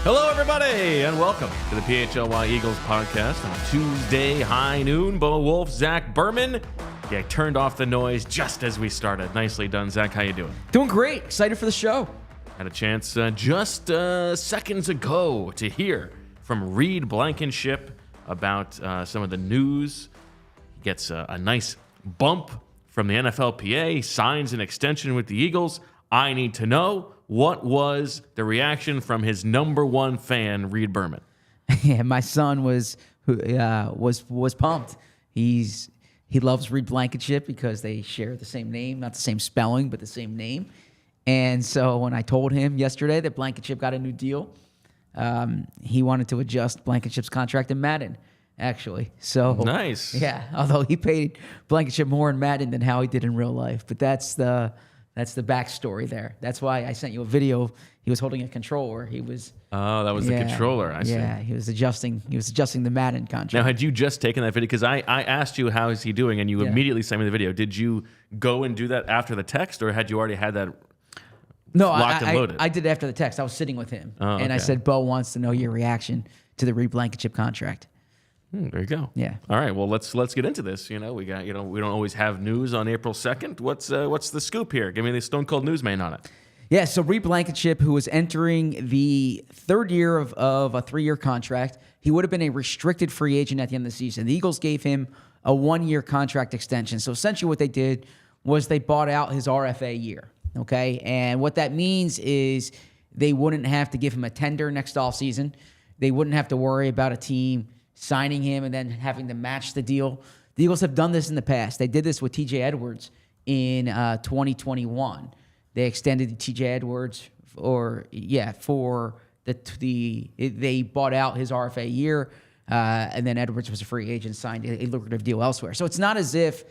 Hello, everybody, and welcome to the PHLY Eagles podcast on Tuesday high noon. Bo Wulf, Zach Berman. Yeah, turned off the noise just as we started. Nicely done, Zach. How you doing? Doing great. Excited for the show. Had a chance just seconds ago to hear from Reed Blankenship about some of the news. He gets a nice bump from the NFLPA, signs an extension with the Eagles. I need to know, what was the reaction from his number one fan, Reed Berman? Yeah, my son was pumped. He loves Reed Blankenship because they share the same name, not the same spelling, but the same name. And so when I told him yesterday that Blankenship got a new deal, he wanted to adjust Blankenship's contract in Madden, actually. So nice. Yeah, although he paid Blankenship more in Madden than how he did in real life. But that's the backstory there. That's why I sent you a video. He was holding a controller. He was. Oh, that was the controller. I see. Yeah, he was adjusting the Madden contract. Now, had you just taken that video? Because I asked you how is he doing, and you immediately sent me the video. Did you go and do that after the text, or had you already had that? No, locked and loaded? I did it after the text. I was sitting with him, and I said, "Bo wants to know your reaction to the Reed Blankenship contract." There you go. Yeah. All right. Well, let's get into this. We got we don't always have news on April 2nd. What's the scoop here? Give me the Stone Cold News main on it. Yeah. So Reed Blankenship, who was entering the third year of a 3-year contract, he would have been a restricted free agent at the end of the season. The Eagles gave him a 1-year contract extension. So essentially, what they did was they bought out his RFA year. Okay, and what that means is they wouldn't have to give him a tender next offseason. They wouldn't have to worry about a team signing him and then having to match the deal. The Eagles have done this in the past. They did this with TJ Edwards in 2021. They extended TJ Edwards they bought out his RFA year, and then Edwards was a free agent, signed a lucrative deal elsewhere. So it's not as if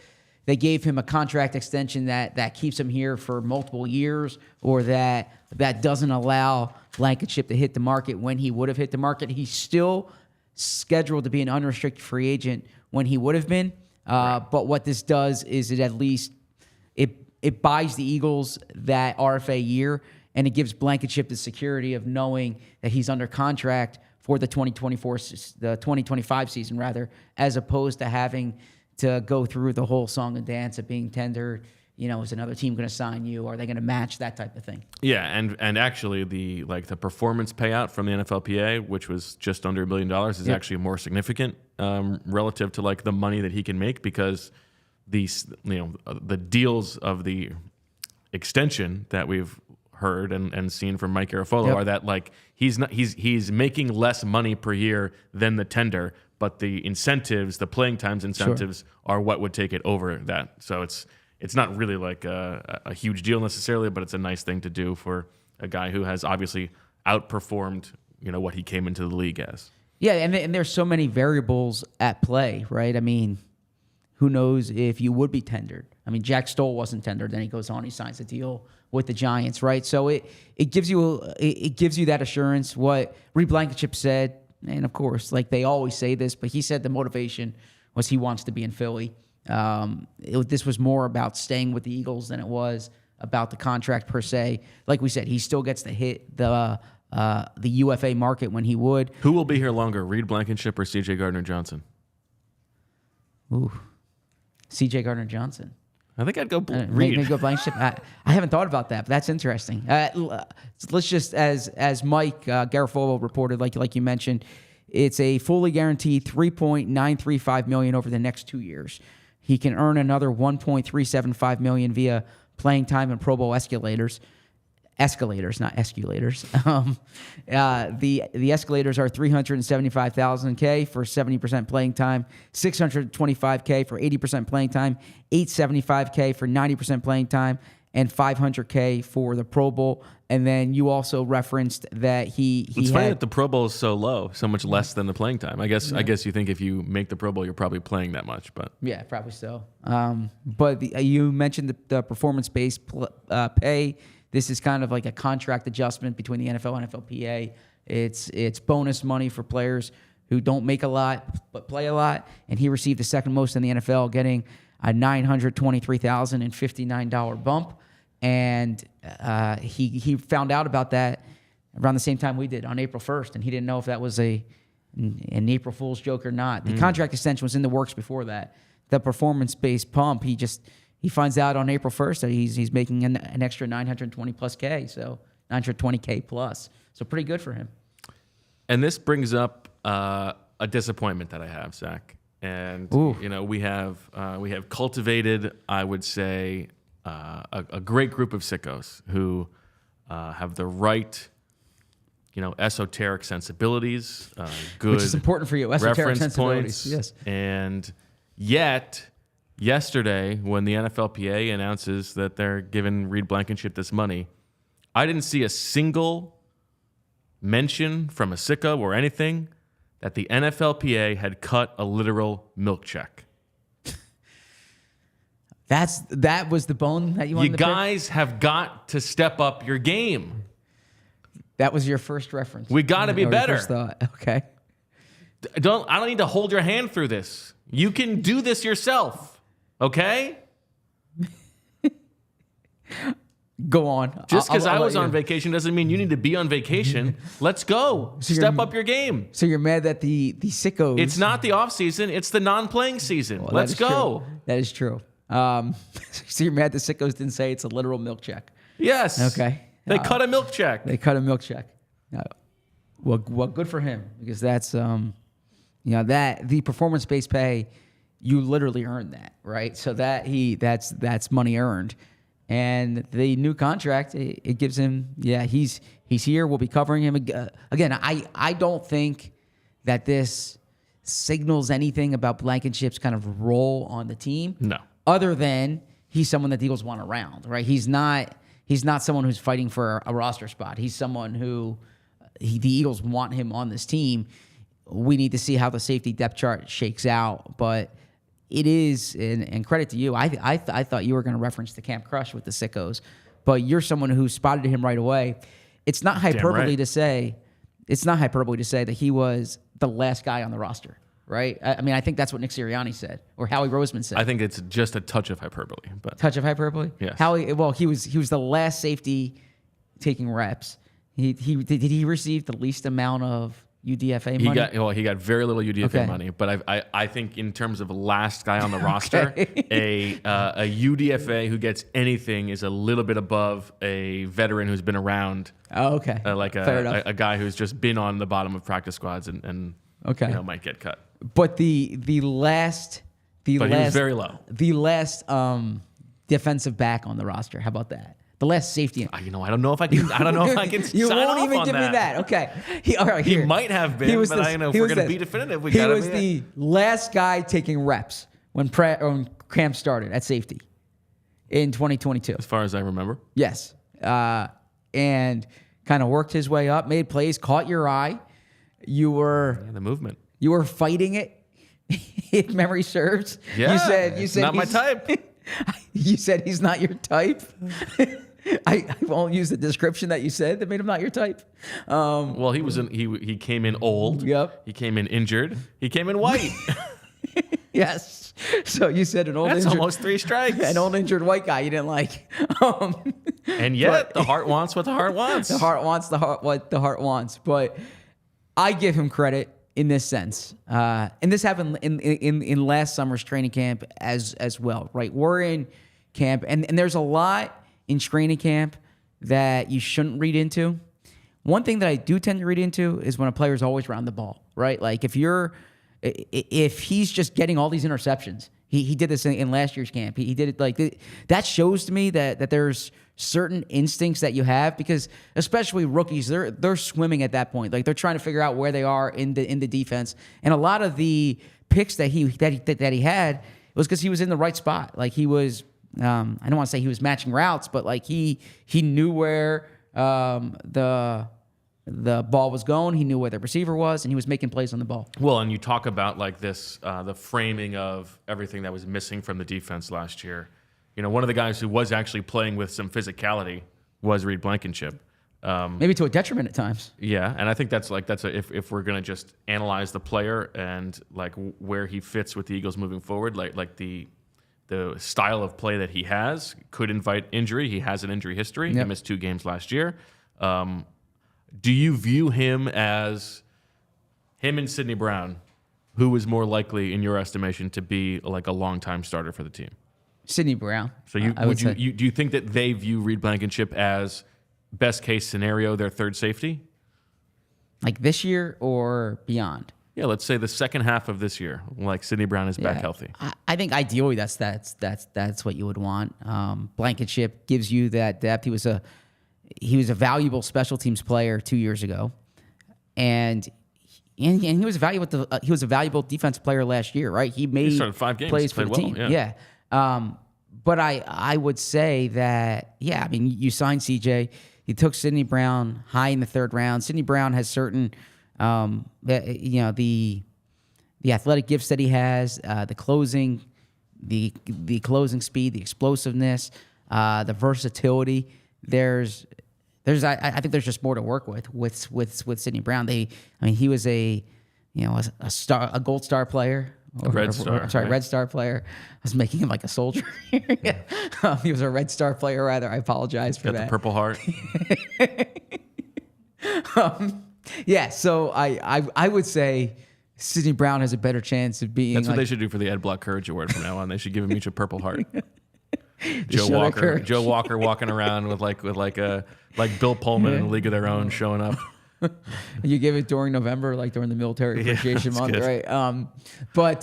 they gave him a contract extension that keeps him here for multiple years, or that doesn't allow Blankenship to hit the market when he would have hit the market. He's still scheduled to be an unrestricted free agent when he would have been. But what this does is it at least it buys the Eagles that RFA year, and it gives Blankenship the security of knowing that he's under contract for the 2025 season rather, as opposed to having to go through the whole song and dance of being tendered. Is another team going to sign you? Are they going to match, that type of thing? Yeah, and actually the performance payout from the NFLPA, which was just under $1 million, is actually more significant relative to the money that he can make, because these the deals of the extension that we've heard and seen from Mike Garafolo are that he's making less money per year than the tender, but the incentives, the playing times incentives, are what would take it over that. So it's not really a huge deal necessarily, but it's a nice thing to do for a guy who has obviously outperformed what he came into the league as. Yeah, and there's so many variables at play, right? I mean, who knows if you would be tendered? I mean, Jack Stoll wasn't tendered, then he goes on, he signs a deal with the Giants, right? So it gives you that assurance. What Reed Blankenship said, and of course, they always say this, but he said the motivation was he wants to be in Philly. This was more about staying with the Eagles than it was about the contract per se. Like we said, he still gets to hit the UFA market when he would. Who will be here longer, Reed Blankenship or C.J. Gardner-Johnson? Ooh, C.J. Gardner-Johnson. I think I'd go Reed. Maybe go Blankenship. I haven't thought about that, but that's interesting. Let's just, as Mike Garafolo reported, like you mentioned, it's a fully guaranteed $3.935 million over the next 2 years. He can earn another $1.375 million via playing time and Pro Bowl escalators, not escalators. The escalators are $375,000 for 70% playing time, $625K for 80% playing time, $875K for 90% playing time, and $500K for the Pro Bowl. And then you also referenced that It's funny that the Pro Bowl is so much less than the playing time. I guess you think if you make the Pro Bowl, you're probably playing that much, but yeah, probably so. But you mentioned the performance-based pay. This is kind of like a contract adjustment between the NFL and NFLPA. It's bonus money for players who don't make a lot but play a lot, and he received the second most in the NFL, getting a $923,059 bump. And he found out about that around the same time we did on April 1st, and he didn't know if that was an April Fool's joke or not. The contract extension was in the works before that. The performance-based pump, he finds out on April 1st that he's making an extra 920 plus K, so 920K plus. So pretty good for him. And this brings up a disappointment that I have, Zach. And we have cultivated, I would say, a great group of sickos who have the right, esoteric sensibilities, good, which is important for you. Esoteric reference sensibilities, points, yes. And yet, yesterday, when the NFLPA announces that they're giving Reed Blankenship this money, I didn't see a single mention from a sicko or anything that the NFLPA had cut a literal milk check. That was the bone that you wanted to pick? You guys have got to step up your game. That was your first reference. We got to be better. First thought. Okay. I don't need to hold your hand through this. You can do this yourself. Okay? Go on. Just because I was on vacation doesn't mean you need to be on vacation. Let's go. Step up your game. So you're mad that the sickos... It's not the off season. It's the non-playing season. Well, let's go. True. That is true. So you're mad the sickos didn't say it's a literal milk check. Yes. Okay. They cut a milk check. They cut a milk check. Well, good for him, because that's that the performance-based pay, you literally earned that, right? So that's money earned, and the new contract it gives him. Yeah, he's here. We'll be covering him again. I don't think that this signals anything about Blankenship's kind of role on the team. No, other than he's someone that the Eagles want around, right? He's not someone who's fighting for a roster spot. He's someone who the Eagles want him on this team. We need to see how the safety depth chart shakes out, but it is, and credit to you, I thought you were going to reference the Camp Crush with the sickos, but you're someone who spotted him right away. It's not hyperbole to say that he was the last guy on the roster. Right? I mean, I think that's what Nick Sirianni said, or Howie Roseman said. I think it's just a touch of hyperbole. But touch of hyperbole? Yes. He was the last safety taking reps. Did he receive the least amount of UDFA money? He got very little UDFA money, but I think in terms of last guy on the roster, a UDFA who gets anything is a little bit above a veteran who's been around. Oh, okay. Like a guy who's just been on the bottom of practice squads and might get cut. But he was very low. The last defensive back on the roster. How about that? The last safety. I don't know if I can. You won't even give me that. Okay. He might have been, but I don't know if we're going to be definitive. He was the last guy taking reps when camp started at safety in 2022. As far as I remember. Yes. And kind of worked his way up, made plays, caught your eye. You were the movement. You were fighting it. If memory serves. Yeah. You said not my type. You said he's not your type. I won't use the description that you said that made him not your type. Well, he came in old. Yep. He came in injured. He came in white. Yes. So you said an old That's injured, almost 3 strikes. An old injured white guy you didn't like. And yet the heart wants what the heart wants. The heart wants what the heart wants. But I give him credit in this sense. And this happened in last summer's training camp as well, right? We're in camp, and there's a lot in training camp that you shouldn't read into. One thing that I do tend to read into is when a player's always around the ball, right? Like if he's just getting all these interceptions, he did this in last year's camp. He did it like that shows to me that there's certain instincts that you have, because especially rookies, they're swimming at that point. Like they're trying to figure out where they are in the defense. And a lot of the picks that he had was because he was in the right spot. Like he was, I don't want to say he was matching routes, but like he knew where the ball was going. He knew where the receiver was, and he was making plays on the ball. Well, and you talk about like this, the framing of everything that was missing from the defense last year. One of the guys who was actually playing with some physicality was Reed Blankenship. Maybe to a detriment at times. Yeah, and I think if we're gonna just analyze the player and like where he fits with the Eagles moving forward, like the style of play that he has could invite injury. He has an injury history. Yep. He missed 2 games last year. Do you view him as him and Sidney Brown, who is more likely, in your estimation, to be like a long-time starter for the team? Sidney Brown. So do you think that they view Reed Blankenship as best case scenario their third safety? Like this year or beyond? Yeah, let's say the second half of this year, like Sidney Brown is back healthy. I think ideally that's what you would want. Blankenship gives you that depth. He was a valuable special teams player 2 years ago, and he was a valuable defensive player last year, right? He started 5 games, plays for the team. Yeah. But I would say that I mean, you signed CJ. You took Sidney Brown high in the 3rd round. Sidney Brown has certain the athletic gifts that he has, the closing speed, the explosiveness, the versatility. I think there's just more to work with Sidney Brown. He was a gold star player. Red Star player. I was making him like a soldier. He was a Red Star player, rather. I apologize for that. Got the Purple Heart. So I would say Sidney Brown has a better chance of being. That's what they should do for the Ed Block Courage Award from now on. They should give him each a Purple Heart. Joe Walker walking around with Bill Pullman in A League of Their Own showing up. You give it during November, like during the Military Appreciation Month, good. Right?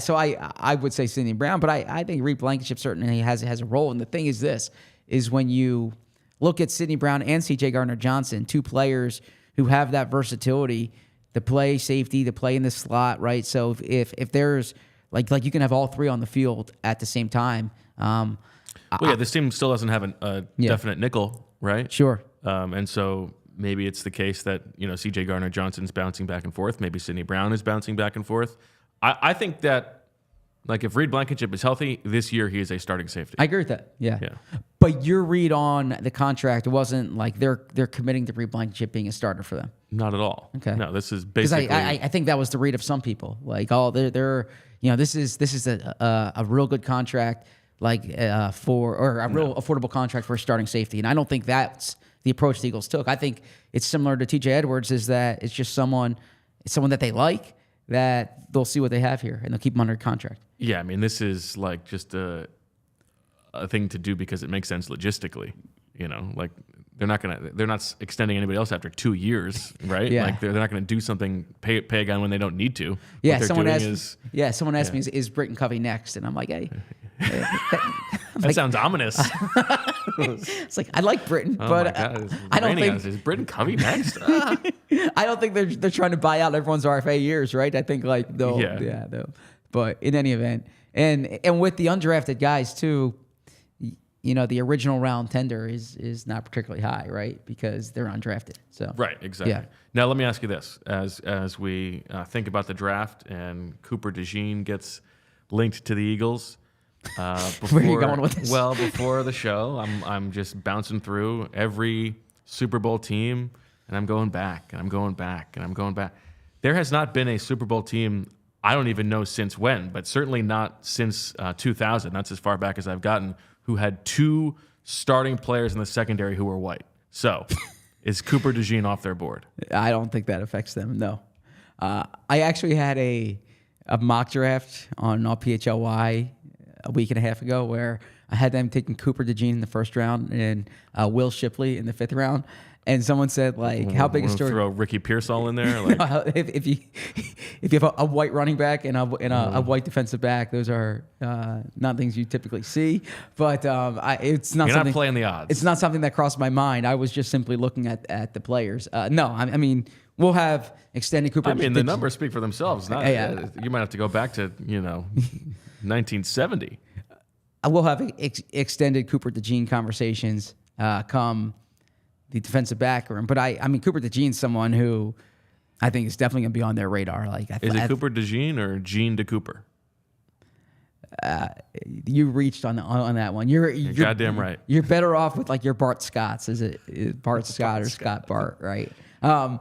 So I would say Sidney Brown, but I think Reed Blankenship certainly has a role. And the thing is when you look at Sidney Brown and C.J. Gardner-Johnson, 2 players who have that versatility to play safety, to play in the slot, right? So if there's like you can have all 3 on the field at the same time. This team still doesn't have a definite nickel, right? Sure. And so maybe it's the case that, C.J. Gardner-Johnson's bouncing back and forth. Maybe Sidney Brown is bouncing back and forth. I think that, if Reed Blankenship is healthy, this year he is a starting safety. I agree with that. Yeah. But your read on the contract wasn't like they're committing to Reed Blankenship being a starter for them. Not at all. Okay. No, this is basically. Because I think that was the read of some people. This is a real good contract, or a real affordable contract for a starting safety, and I don't think that's the approach the Eagles took. I think it's similar to TJ Edwards, is that it's just someone that they like, that they'll see what they have here and they'll keep him under contract. Yeah, I mean, this is just a thing to do because it makes sense logistically. They're not extending anybody else after 2 years, right? Yeah. They're not going to do something, pay a guy when they don't need to. Yeah, someone asked me, is Britton Covey next? And I'm like, hey. That sounds ominous. It's like, I like Britton, but I don't think is Britton Covey next. I don't think they're trying to buy out everyone's RFA years, right? I think they'll. But in any event, and with the undrafted guys too, the original round tender is not particularly high, right? Because they're undrafted. So right, exactly. Yeah. Now let me ask you this: as we think about the draft and Cooper DeJean gets linked to the Eagles. Where are you going with this? Well, before the show, I'm just bouncing through every Super Bowl team, and I'm going back, and I'm going back, and I'm going back. There has not been a Super Bowl team, I don't even know since when, but certainly not since 2000. That's as far back as I've gotten, who had 2 starting players in the secondary who were white. So, is Cooper DeJean off their board? I don't think that affects them, no. I actually had a mock draft on PHLY a week and a half ago where I had them taking Cooper DeJean in the 1st round and Will Shipley in the 5th round. And someone said, how big a story? Throw Ricky Pearsall in there? If you have a white running back and a white defensive back, those are not things you typically see. But it's not. You're not playing the odds. It's not something that crossed my mind. I was just simply looking at the players. No, I mean, we'll have extended Cooper. I mean, the numbers speak for themselves. You might have to go back to 1970. We'll have extended Cooper DeJean conversations come the defensive back room. But I mean, Cooper DeJean's someone who I think is definitely going to be on their radar. Is it Cooper DeJean or Gene DeCooper? You reached on that one. You're goddamn right. You're better off with your Bart Scotts. Is it Bart Scott or Scott Bart? Right. I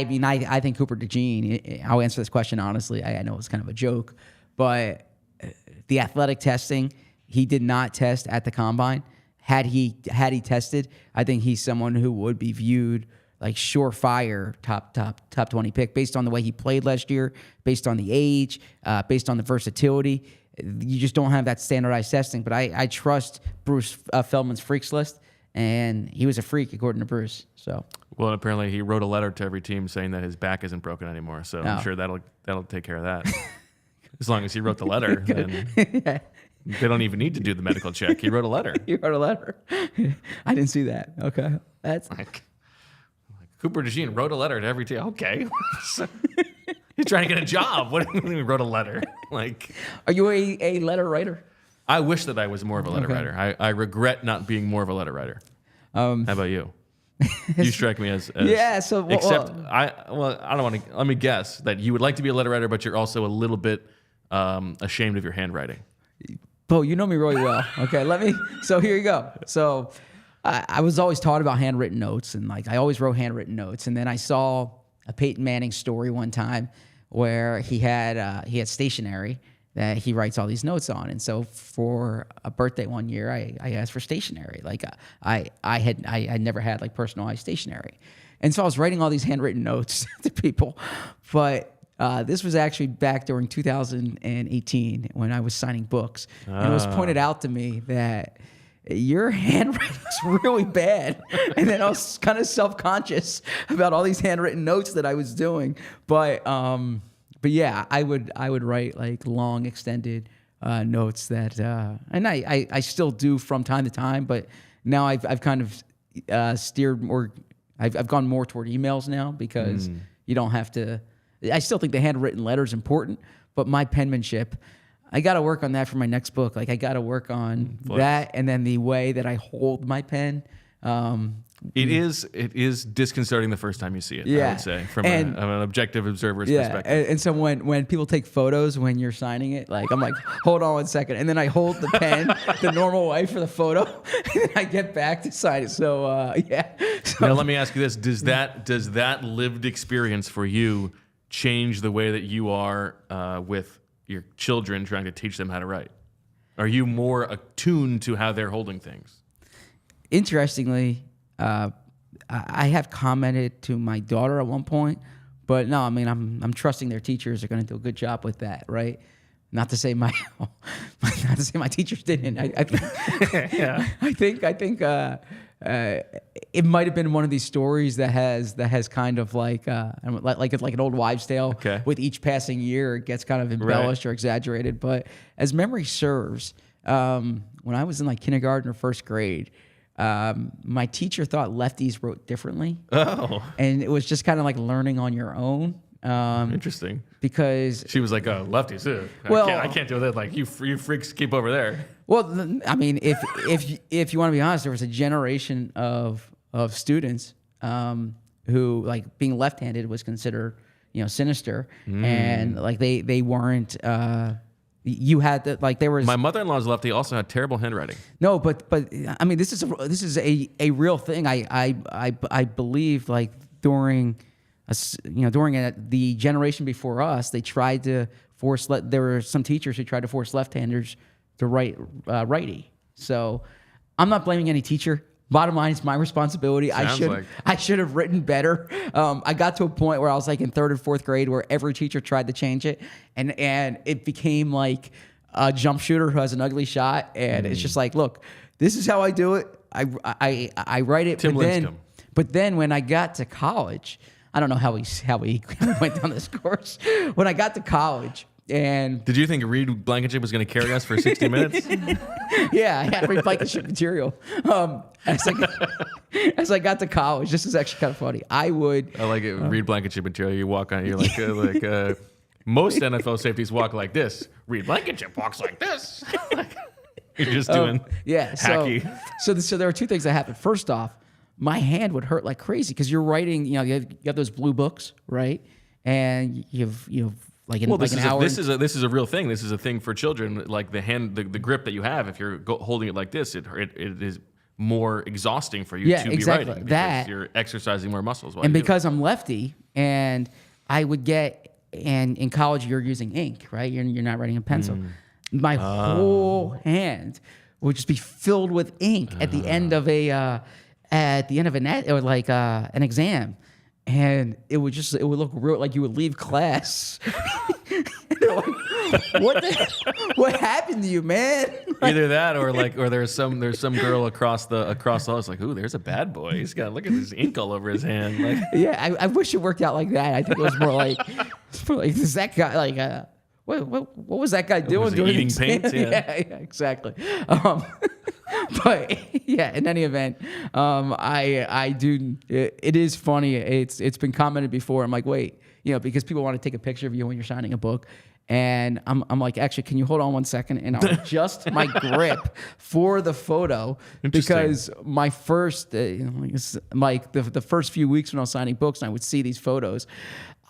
mean, I think Cooper DeJean. I'll answer this question honestly. I know it's kind of a joke, but the athletic testing, he did not test at the combine. Had he tested, I think he's someone who would be viewed like surefire top 20 pick based on the way he played last year, based on the age, based on the versatility. You just don't have that standardized testing. But I trust Bruce Feldman's freaks list, and he was a freak according to Bruce. So well, apparently he wrote a letter to every team saying that his back isn't broken anymore. So I'm sure that'll take care of that. As long as he wrote the letter, then they don't even need to do the medical check. He wrote a letter. He wrote a letter. I didn't see that. Okay, that's like Cooper DeJean wrote a letter to every team. Okay, he's trying to get a job. What do you mean he wrote a letter? Like, are you a letter writer? I wish that I was more of a letter writer. I regret not being more of a letter writer. How about you? You strike me as yeah. So except I don't want to. Let me guess that you would like to be a letter writer, but you're also a little bit ashamed of your handwriting. Bo, you know me really well. Okay, so here you go. So I was always taught about handwritten notes, and like I always wrote handwritten notes. And then I saw a Peyton Manning story one time where he had stationery that he writes all these notes on. And so for a birthday one year, I asked for stationery. Like I had never had like personalized stationery. And so I was writing all these handwritten notes to people. But this was actually back during 2018 when I was signing books. And it was pointed out to me that your handwriting is really bad. And then I was kind of self-conscious about all these handwritten notes that I was doing. But yeah, I would write like long extended notes that, and I still do from time to time, but now I've kind of steered more. I've gone more toward emails now because you don't have to. I still think the handwritten letter is important, but my penmanship, I got to work on that for my next book. Like I got to work on that, and then the way that I hold my pen. It is disconcerting the first time you see it, I would say, from an objective observer's perspective. And so when people take photos when you're signing it, like I'm like, hold on 1 second. And then I hold the pen the normal way for the photo, and then I get back to sign it. So, yeah. So, now, let me ask you this. Does that lived experience for you change the way that you are with your children trying to teach them how to write? Are you more attuned to how they're holding things? Interestingly, I have commented to my daughter at one point, but no, I mean I'm trusting their teachers are going to do a good job with that, right? Not to say my teachers didn't. I think it might have been one of these stories that has kind of like an old wives' tale. Okay. With each passing year, it gets kind of embellished or exaggerated. But as memory serves, when I was in like kindergarten or first grade, my teacher thought lefties wrote differently. Oh. And it was just kind of like learning on your own. Interesting. Because she was like, "Oh, lefties, I can't do that. Like you freaks, keep over there." Well, I mean, if you want to be honest, there was a generation of students who like being left-handed was considered sinister, and like they weren't. You had to, like there was. My mother-in-law's lefty also had terrible handwriting. No, but I mean this is a real thing. I believe like during the generation before us, they tried to force. There were some teachers who tried to force left-handers to write righty. So I'm not blaming any teacher. Bottom line, it's my responsibility. I should have written better. I got to a point where I was like in third or fourth grade where every teacher tried to change it, and it became like a jump shooter who has an ugly shot, and it's just like, look, this is how I do it. I write it. But then when I got to college, I don't know how we went down this course. When I got to college. And did you think Reed Blankenship was going to carry us for 60 minutes? Yeah, I had Reed Blankenship material. As I got to college, this is actually kind of funny. I like it. Reed Blankenship material. You walk on. You're like most NFL safeties walk like this. Reed Blankenship walks like this. You're just doing hacky. So there are two things that happened. First off, my hand would hurt like crazy because you're writing. You have those blue books, right? And you've this is a real thing. This is a thing for children. Like the grip that you have, if you're holding it like this, it is more exhausting for you to be writing because you're exercising more muscles. And because I'm lefty, and I would get, and in college you're using ink, right? You're not writing in pencil. My whole hand would just be filled with ink at the end of at the end of an exam, and it would look real like you would leave class. They're like, what happened to you, man? Either that or there's some girl across the hall. It's like, ooh, there's a bad boy. He's got, look at this ink all over his hand. Like, yeah, I wish it worked out like that. I think it was more like is that guy like what was that guy doing? Was he eating paint? Yeah, exactly. But yeah, in any event, I do. It is funny. It's been commented before. I'm like, wait, because people want to take a picture of you when you're signing a book. And I'm like, actually, can you hold on 1 second? And I'll adjust my grip for the photo because my first, the first few weeks when I was signing books and I would see these photos,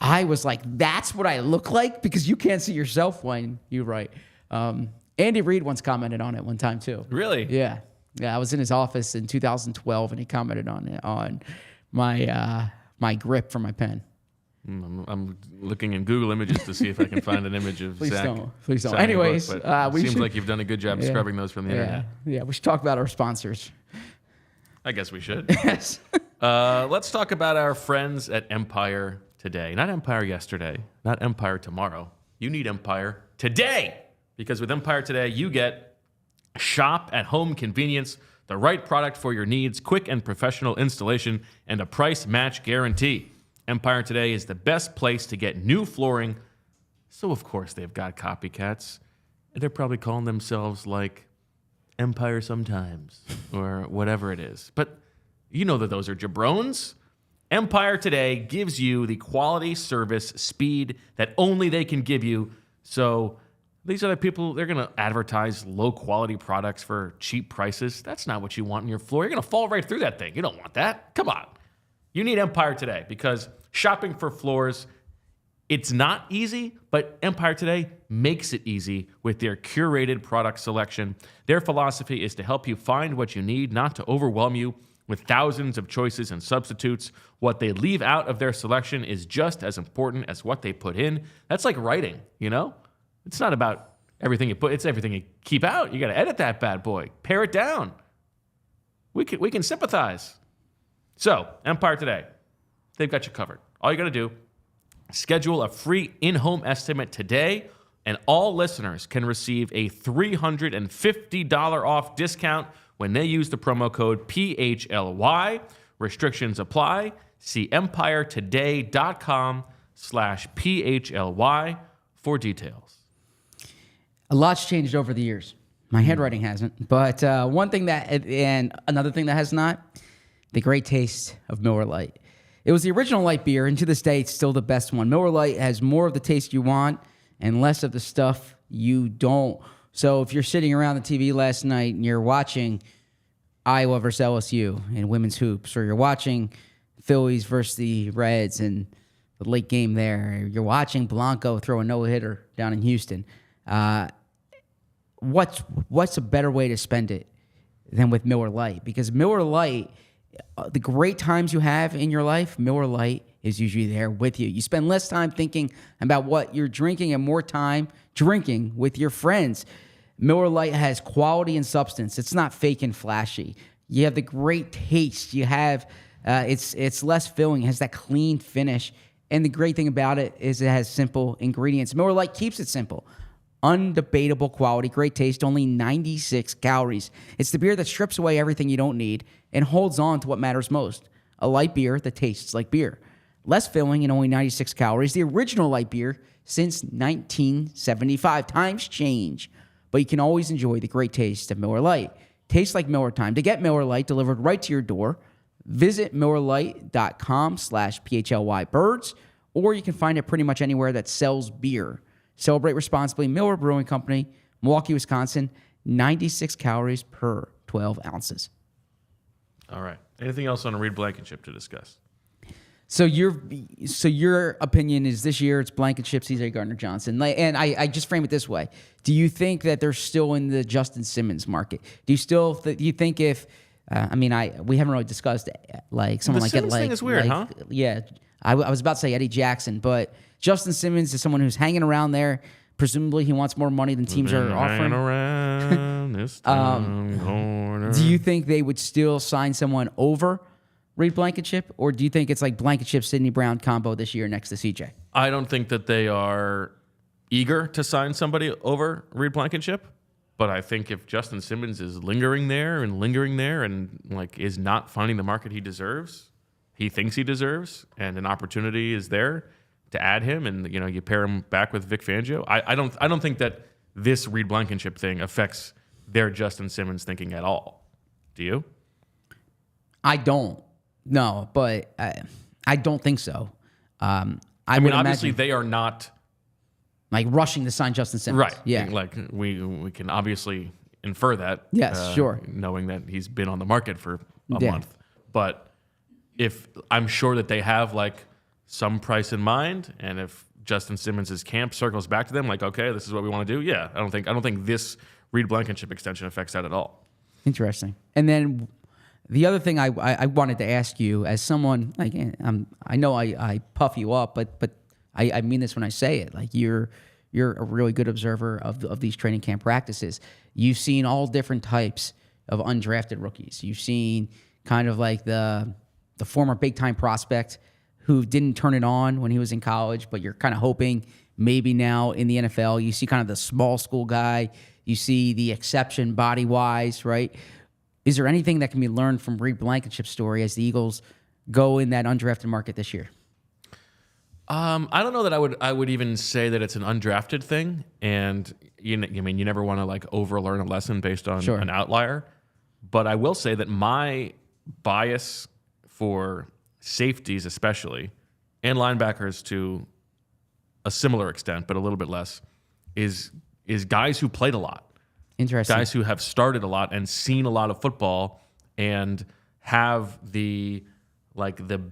I was like, that's what I look like, because you can't see yourself when you write. Andy Reid once commented on it one time too. Really? Yeah. I was in his office in 2012 and he commented on my grip for my pen. I'm looking in Google Images to see if I can find an image of Zach. Please don't. Anyways, seems like you've done a good job scrubbing those from the internet. Yeah, we should talk about our sponsors. I guess we should. Yes. Let's talk about our friends at Empire today. Not Empire yesterday, not Empire tomorrow. You need Empire today, because with Empire today, you get shop at home convenience, the right product for your needs, quick and professional installation, and a price match guarantee. Empire today is the best place to get new flooring. So, of course, they've got copycats. And they're probably calling themselves like Empire sometimes or whatever it is. But you know that those are jabrones. Empire today gives you the quality, service, speed that only they can give you. So these other people, they're going to advertise low-quality products for cheap prices. That's not what you want in your floor. You're going to fall right through that thing. You don't want that. Come on. You need Empire today, because shopping for floors, it's not easy, but Empire today makes it easy with their curated product selection. Their philosophy is to help you find what you need, not to overwhelm you with thousands of choices and substitutes. What they leave out of their selection is just as important as what they put in. That's like writing, It's not about everything you put, it's everything you keep out. You got to edit that bad boy, pare it down. We can sympathize. So, Empire today, they've got you covered. All you got to do, schedule a free in-home estimate today, and all listeners can receive a $350 off discount when they use the promo code PHLY. Restrictions apply. See empiretoday.com/PHLY for details. A lot's changed over the years. My handwriting hasn't, but one thing and another thing that has not, the great taste of Miller Lite. It was the original light beer, and to this day, it's still the best one. Miller Lite has more of the taste you want and less of the stuff you don't. So if you're sitting around the TV last night and you're watching Iowa versus LSU in women's hoops, or you're watching Phillies versus the Reds and the late game there, or you're watching Blanco throw a no-hitter down in Houston, what's a better way to spend it than with Miller Lite? Because Miller Lite, the great times you have in your life, Miller Lite is usually there with you. You spend less time thinking about what you're drinking and more time drinking with your friends. Miller Lite has quality and substance. It's not fake and flashy. You have the great taste. You have it's less filling. It has that clean finish. And the great thing about it is it has simple ingredients. Miller Lite keeps it simple. Undebatable quality, great taste, only 96 calories. It's the beer that strips away everything you don't need and holds on to what matters most. A light beer that tastes like beer. Less filling and only 96 calories. The original light beer since 1975. Times change, but you can always enjoy the great taste of Miller Lite. Tastes like Miller time. To get Miller Lite delivered right to your door, visit MillerLite.com/PHLYBirds, or you can find it pretty much anywhere that sells beer. Celebrate responsibly. Miller Brewing Company, Milwaukee, Wisconsin. 96 calories per 12 ounces. All right. Anything else on Reed Blankenship to discuss? So your opinion is this year it's Blankenship, CJ Gardner-Johnson. And I just frame it this way. Do you think that they're still in the Justin Simmons market? Do you still do you think if we haven't really discussed like someone like Simmons thing is weird, huh? Yeah. I was about to say Eddie Jackson, but Justin Simmons is someone who's hanging around there. Presumably, he wants more money than teams are offering. Around this town, Do you think they would still sign someone over Reed Blankenship, or do you think it's like Blankenship, Sidney Brown combo this year next to CJ? I don't think that they are eager to sign somebody over Reed Blankenship, but I think if Justin Simmons is lingering there and like is not finding the market he thinks he deserves, and an opportunity is there to add him, and you pair him back with Vic Fangio. I don't think that this Reed Blankenship thing affects their Justin Simmons thinking at all. Do you? I don't. No, but I don't think so. I mean, obviously they are not like rushing to sign Justin Simmons. Right. Yeah. Like we can obviously infer that. Yes, sure. Knowing that he's been on the market for a month. But if I'm sure that they have like some price in mind, and if Justin Simmons' camp circles back to them, like, okay, this is what we want to do. Yeah. I don't think this Reed Blankenship extension affects that at all. Interesting. And then the other thing I wanted to ask you, as someone, like, I know I puff you up, but I mean this when I say it. Like, you're a really good observer of these training camp practices. You've seen all different types of undrafted rookies. You've seen kind of like the former big time prospect who didn't turn it on when he was in college, but you're kind of hoping maybe now in the NFL. You see kind of the small school guy. You see the exception body wise, right? Is there anything that can be learned from Reed Blankenship's story as the Eagles go in that undrafted market this year? I don't know that I would even say that it's an undrafted thing, and you never want to like overlearn a lesson based on an outlier. But I will say that my bias for safeties, especially, and linebackers to a similar extent, but a little bit less, is guys who played a lot. Interesting. Guys who have started a lot and seen a lot of football and have the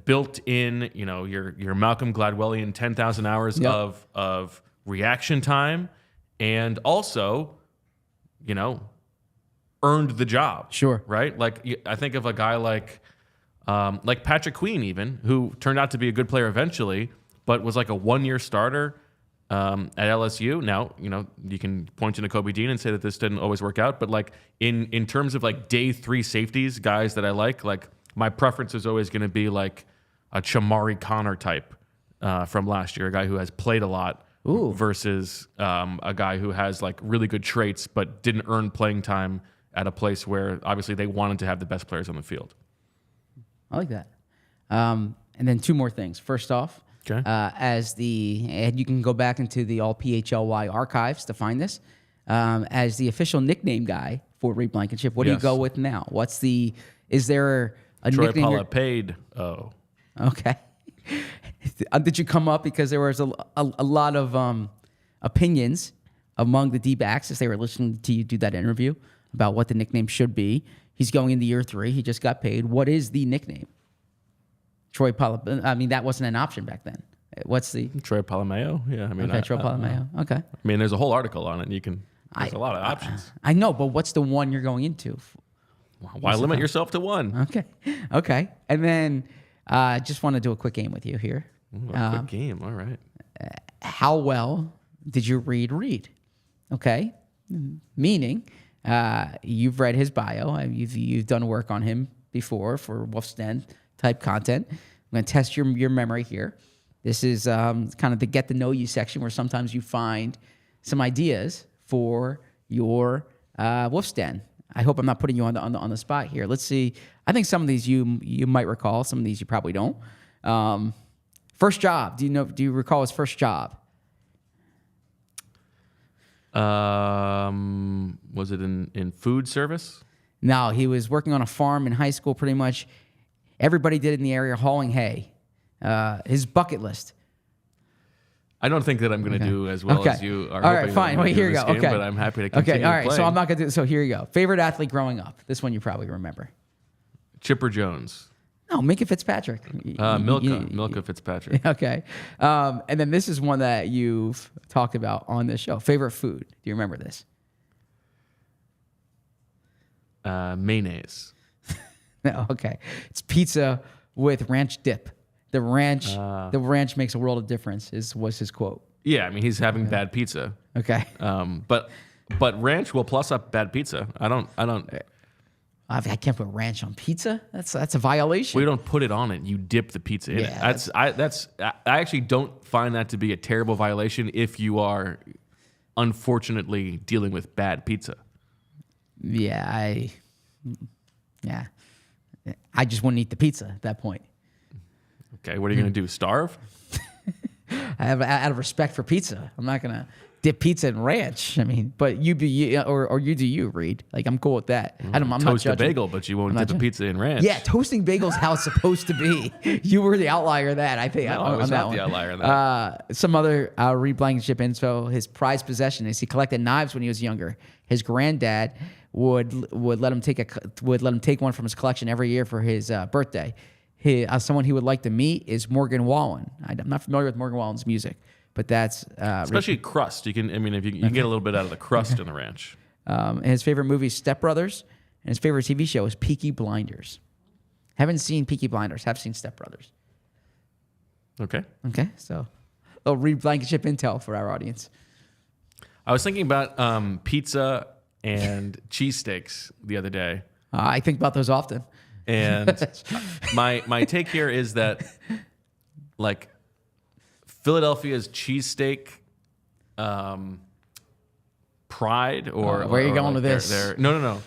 built-in, your Malcolm Gladwellian 10,000 hours of reaction time, and also, earned the job. Sure. Right? Like, I think of a guy like Patrick Queen, even, who turned out to be a good player eventually, but was like a one-year starter at LSU. Now, you can point to Nakobe Dean and say that this didn't always work out, but like in terms of like day 3 safeties, guys that I like my preference is always going to be like a Chamari Connor type from last year, a guy who has played a lot versus a guy who has like really good traits but didn't earn playing time at a place where obviously they wanted to have the best players on the field. I like that. And then 2 more things. First off, okay. And you can go back into the all PHLY archives to find this. As the official nickname guy for Reed Blankenship, what do you go with now? Is there a Troy nickname? Polamayo. Okay. Did you come up because there was a lot of opinions among the D-backs as they were listening to you do that interview about what the nickname should be? He's going into year 3. He just got paid. What is the nickname? Troy Polamayo. I mean, that wasn't an option back then. What's the Troy Polamayo? Yeah, I mean, Troy Polamayo. Okay. I mean, there's a whole article on it. There's a lot of options. I know, but what's the one you're going into? Why limit yourself to one? Okay. And then just want to do a quick game with you here. A quick game. All right. How well did you read? Okay. Meaning, you've read his bio. You've done work on him before for Wolf's Den type content. I'm going to test your memory here. This is kind of the get to know you section where sometimes you find some ideas for your Wolf's Den. I hope I'm not putting you on the spot here. Let's see. I think some of these you might recall. Some of these you probably don't. First job. Do you recall his first job? Was it in food service? No, he was working on a farm in high school. Pretty much everybody did it in the area, hauling hay. His bucket list. I don't think that I'm going to do as well as you are. All right, fine. Wait, here you go. Game, but I'm happy to continue. Okay, all right. Playing. So I'm not going to do. So here you go. Favorite athlete growing up. This one you probably remember. Chipper Jones. No, Minka Fitzpatrick. Milka Fitzpatrick. Okay. And then this is one that you've talked about on this show. Favorite food. Do you remember this? Mayonnaise. No, okay. It's pizza with ranch dip. The ranch makes a world of difference. Was his quote. Yeah, I mean he's having bad pizza. Okay. But ranch will plus up bad pizza. I don't. I can't put ranch on pizza. That's a violation. Well, you don't put it on it. You dip the pizza in it. I actually don't find that to be a terrible violation if you are unfortunately dealing with bad pizza. Yeah, I just wouldn't eat the pizza at that point. Okay, what are you going to do? Starve? Out of respect for pizza, I'm not gonna dip pizza in ranch. I mean, but you do you, or you do you, Reed. Like, I'm cool with that. I'm not Toast a judging. bagel, but you won't dip the pizza in ranch. Yeah, toasting bagels how it's supposed to be. You were the outlier in that, I think. No, I was not the outlier in that. Some other Reed Blankenship info. His prized possession is he collected knives when he was younger. His granddad would let him take one from his collection every year for his birthday. Someone he would like to meet is Morgan Wallen. I'm not familiar with Morgan Wallen's music, but that's especially crust. If you can get a little bit out of the crust in the ranch. And his favorite movie is Step Brothers, and his favorite TV show is Peaky Blinders. Haven't seen Peaky Blinders. Have seen Step Brothers. Okay. So Reed Blankenship intel for our audience. I was thinking about pizza and cheesesteaks the other day. I think about those often. And my take here is that, like, Philadelphia's cheesesteak pride, or where are you going like with this? No.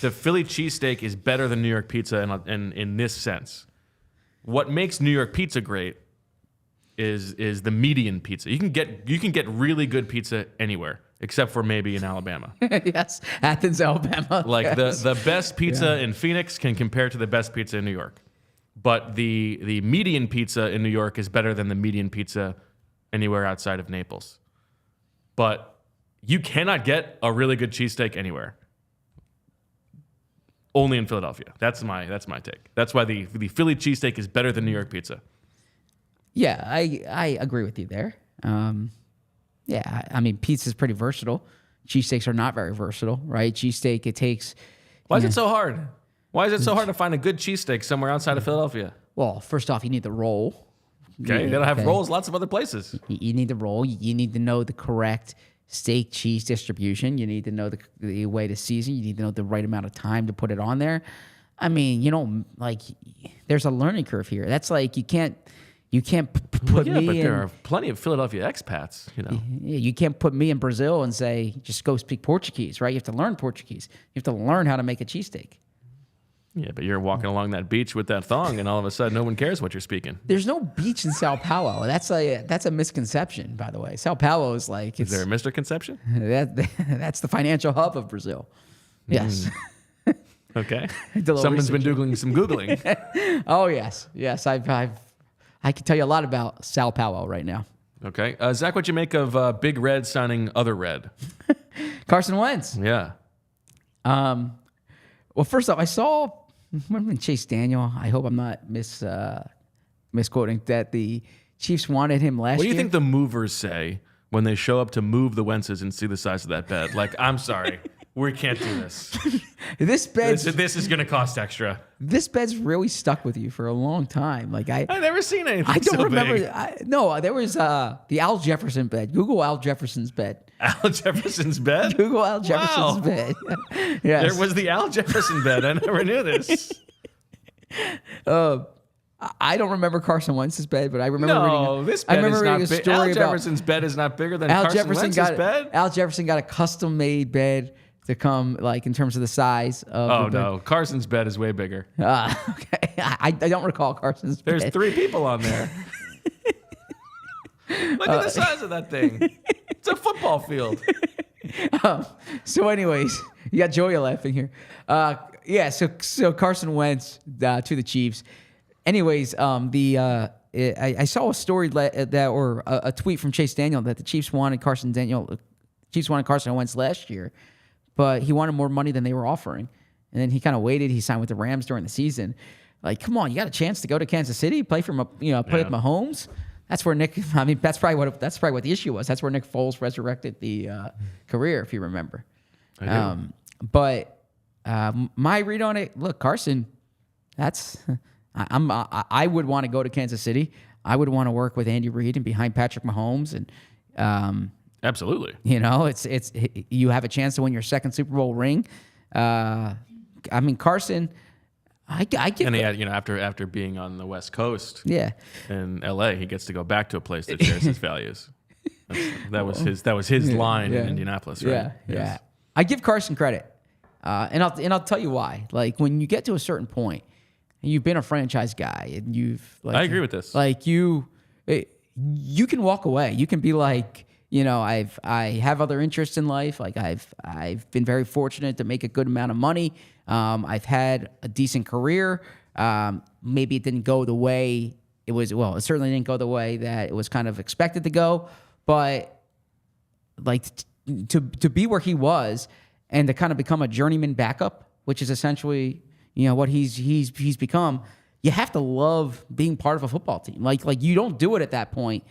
The Philly cheesesteak is better than New York pizza in this sense. What makes New York pizza great is the median pizza. You can get really good pizza anywhere, except for maybe in Alabama. Yes, Athens, Alabama. Like, yes. the best pizza in Phoenix can compare to the best pizza in New York. But the median pizza in New York is better than the median pizza anywhere outside of Naples. But you cannot get a really good cheesesteak anywhere. Only in Philadelphia. That's my take. That's why the Philly cheesesteak is better than New York pizza. Yeah, I agree with you there. Yeah, I mean, pizza's pretty versatile. Cheesesteaks are not very versatile, right? Cheesesteak, it takes... Why is it so hard? Why is it so hard to find a good cheesesteak somewhere outside of Philadelphia? Well, first off, you need the roll. Okay, they don't have rolls lots of other places. You need the roll. You need to know the correct steak cheese distribution. You need to know the way to season. You need to know the right amount of time to put it on there. I mean, like, there's a learning curve here. That's like, you can't put me but in... there are plenty of Philadelphia expats, You can't put me in Brazil and say, just go speak Portuguese, right? You have to learn Portuguese. You have to learn how to make a cheesesteak. Yeah, but you're walking along that beach with that thong, and all of a sudden, no one cares what you're speaking. There's no beach in Sao Paulo. That's a misconception, by the way. Sao Paulo is like... Is there a misconception? That's the financial hub of Brazil. Yes. Okay. Someone's been doing some Googling. Oh, yes. Yes, I can tell you a lot about Sao Paulo right now. Okay. Zach, what'd you make of Big Red signing Other Red? Carson Wentz. Yeah. Well, first off, I saw Chase Daniel. I hope I'm not misquoting that the Chiefs wanted him last year. What do you think the movers say when they show up to move the Wentzes and see the size of that bed? Like, I'm sorry, we can't do this. This is going to cost extra. This bed's really stuck with you for a long time. Like, I've never seen anything. I don't so remember. Big. No, there was the Al Jefferson bed. Google Al Jefferson's bed. Al Jefferson's bed? Google Al Jefferson's bed. Yes. There was the Al Jefferson bed. I never knew this. I don't remember Carson Wentz's bed, but I remember this bed is not big. Al about Jefferson's bed is not bigger than Carson Wentz's bed? Al Jefferson got a custom-made bed to come, like, in terms of the size of the bed. No. Carson's bed is way bigger. Okay. I don't recall Carson's bed. There's 3 people on there. Look at the size of that thing. It's a football field. So anyways, you got Joey laughing here. So Carson Wentz to the Chiefs. Anyways, I saw a story a tweet from Chase Daniel that the Chiefs wanted Carson Wentz last year, but he wanted more money than they were offering. And then he kind of waited. He signed with the Rams during the season. Like, come on, you got a chance to go to Kansas City, play with Mahomes. That's where Nick. I mean, that's probably what the issue was. That's where Nick Foles resurrected the career, if you remember. I do. But my read on it, look, Carson. I would want to go to Kansas City. I would want to work with Andy Reid and behind Patrick Mahomes, and absolutely. It's you have a chance to win your second Super Bowl ring. I mean, Carson, I give. And he had, after being on the West Coast, Yeah. in LA, he gets to go back to a place that shares his values. That was his line in Indianapolis, right? Yeah, yeah. I give Carson credit, and I'll tell you why. Like when you get to a certain point, and you've been a franchise guy, and I agree with this. Like you can walk away. You can be like, I have other interests in life. Like I've been very fortunate to make a good amount of money. I've had a decent career. Maybe it didn't go the way it was. Well, it certainly didn't go the way that it was kind of expected to go. But like to be where he was and to kind of become a journeyman backup, which is essentially what he's become. You have to love being part of a football team. Like you don't do it at that point.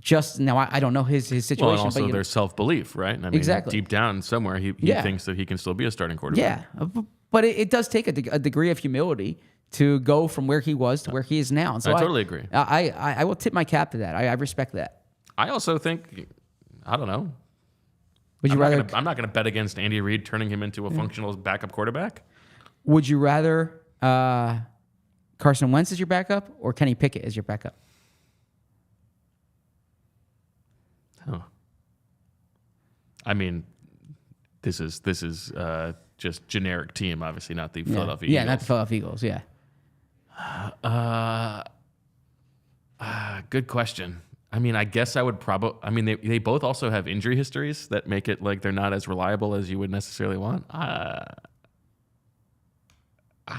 Just now, I don't know his situation. Well, and also there's self-belief, right? I mean, exactly. Deep down somewhere, he thinks that he can still be a starting quarterback. Yeah, but it does take a degree of humility to go from where he was to where he is now. And so I totally agree. I will tip my cap to that. I respect that. I also think, I don't know. Would you rather? I'm not going to bet against Andy Reid turning him into a functional backup quarterback. Would you rather Carson Wentz as your backup or Kenny Pickett as your backup? Oh. I mean, this is just generic team, obviously, not the Philadelphia Eagles. Yeah, not the Philadelphia Eagles. Yeah. Good question. I mean, I guess I would probably. I mean, they both also have injury histories that make it like they're not as reliable as you would necessarily want. I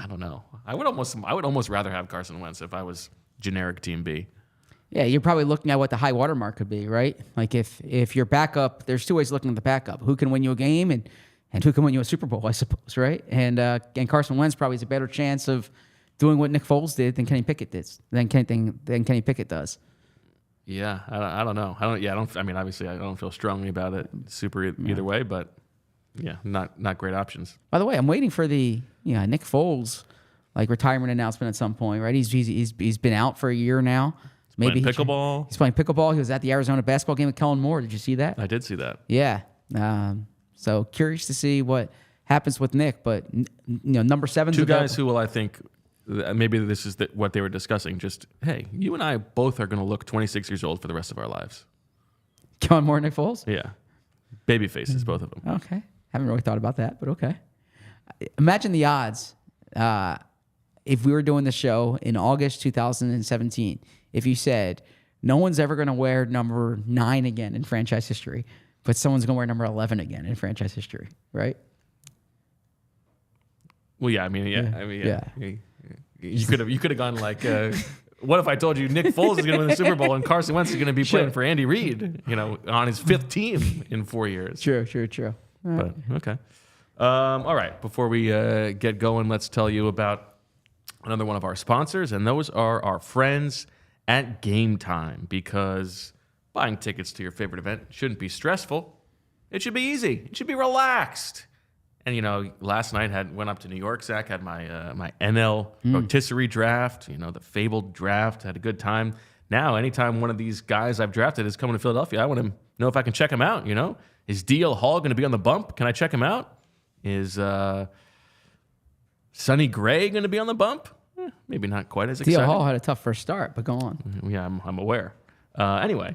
don't know. I would almost rather have Carson Wentz if I was generic Team B. Yeah, you're probably looking at what the high water mark could be, right? Like if your backup, there's two ways of looking at the backup: who can win you a game and who can win you a Super Bowl, I suppose, right? And Carson Wentz probably has a better chance of doing what Nick Foles did than Kenny Pickett Pickett does. Yeah, I don't know. I mean, obviously, I don't feel strongly about it either way, but yeah, not great options. By the way, I'm waiting for the Nick Foles retirement announcement at some point, right? He's been out for a year now. Maybe he's playing pickleball. He's playing pickleball. He was at the Arizona basketball game with Kellen Moore. Did you see that? I did see that. Yeah. So curious to see what happens with Nick, but number 7. Two guys who will, I think, maybe this is what they were discussing. Just, hey, you and I both are going to look 26 years old for the rest of our lives. Kellen Moore and Nick Foles? Yeah. Baby faces, both of them. Okay. Haven't really thought about that, but okay. Imagine the odds if we were doing the show in August 2017, if you said, no one's ever going to wear number 9 again in franchise history, but someone's going to wear number 11 again in franchise history, right? Well, yeah. I mean, yeah. You could have gone like, what if I told you Nick Foles is going to win the Super Bowl and Carson Wentz is going to be playing for Andy Reid, on his 5th team in 4 years? True. But okay. All right. Before we get going, let's tell you about another one of our sponsors, and those are our friends at Game Time, because buying tickets to your favorite event shouldn't be stressful. It should be easy. It should be relaxed. And, last night went up to New York. Zach had my NL rotisserie draft, the fabled draft. Had a good time. Now, anytime one of these guys I've drafted is coming to Philadelphia, I want to know if I can check him out, Is DL Hall going to be on the bump? Can I check him out? Is Sonny Gray going to be on the bump? Maybe not quite as exciting. DL Hall had a tough first start, but go on. Yeah, I'm aware. Anyway,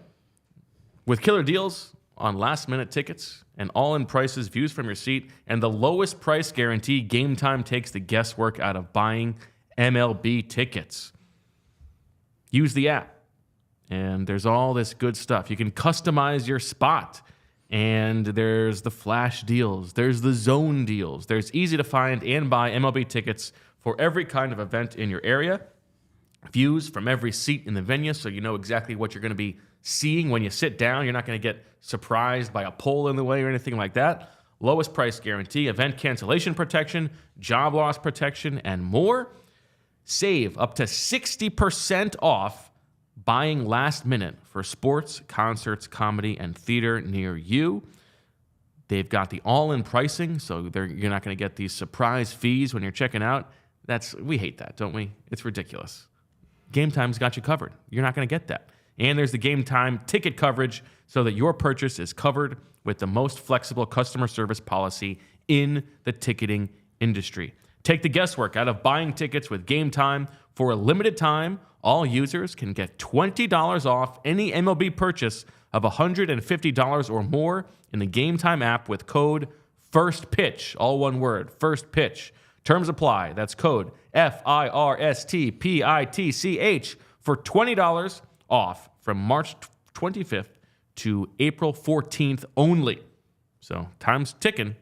with killer deals on last-minute tickets and all-in prices, views from your seat, and the lowest price guarantee, Game Time takes the guesswork out of buying MLB tickets. Use the app, and there's all this good stuff. You can customize your spot, and there's the flash deals. There's the zone deals. There's easy-to-find and buy MLB tickets for every kind of event in your area. Views from every seat in the venue, so you know exactly what you're going to be seeing when you sit down. You're not going to get surprised by a pole in the way or anything like that. Lowest price guarantee, event cancellation protection, job loss protection, and more. Save up to 60% off buying last minute for sports, concerts, comedy, and theater near you. They've got the all-in pricing, so you're not going to get these surprise fees when you're checking out. We hate that, don't we? It's ridiculous. Game Time's got you covered. You're not going to get that. And there's the Game Time ticket coverage so that your purchase is covered with the most flexible customer service policy in the ticketing industry. Take the guesswork out of buying tickets with Game Time. For a limited time, all users can get $20 off any MLB purchase of $150 or more in the Game Time app with code FIRSTPITCH, all one word, First Pitch. Terms apply. That's code FIRSTPITCH for $20 off from March 25th to April 14th only. So time's ticking.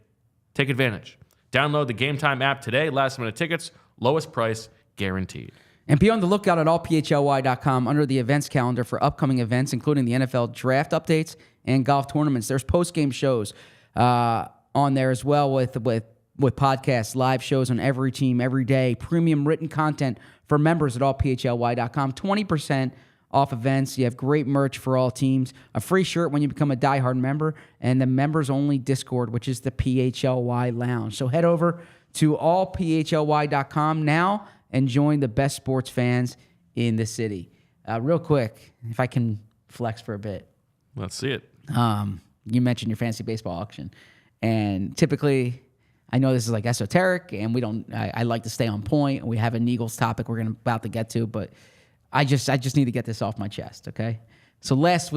Take advantage. Download the Game Time app today. Last-minute tickets, lowest price guaranteed. And be on the lookout at allphly.com under the events calendar for upcoming events, including the NFL draft updates and golf tournaments. There's post-game shows on there as well with podcasts, live shows on every team, every day, premium written content for members at allphly.com, 20% off events. You have great merch for all teams, a free shirt when you become a diehard member, and the members-only Discord, which is the PHLY Lounge. So head over to allphly.com now and join the best sports fans in the city. Real quick, if I can flex for a bit. Let's see it. You mentioned your fantasy baseball auction, and typically, I know this is like esoteric, and we don't. I like to stay on point. We have an Eagles topic we're about to get to, but I just need to get this off my chest. Okay. So last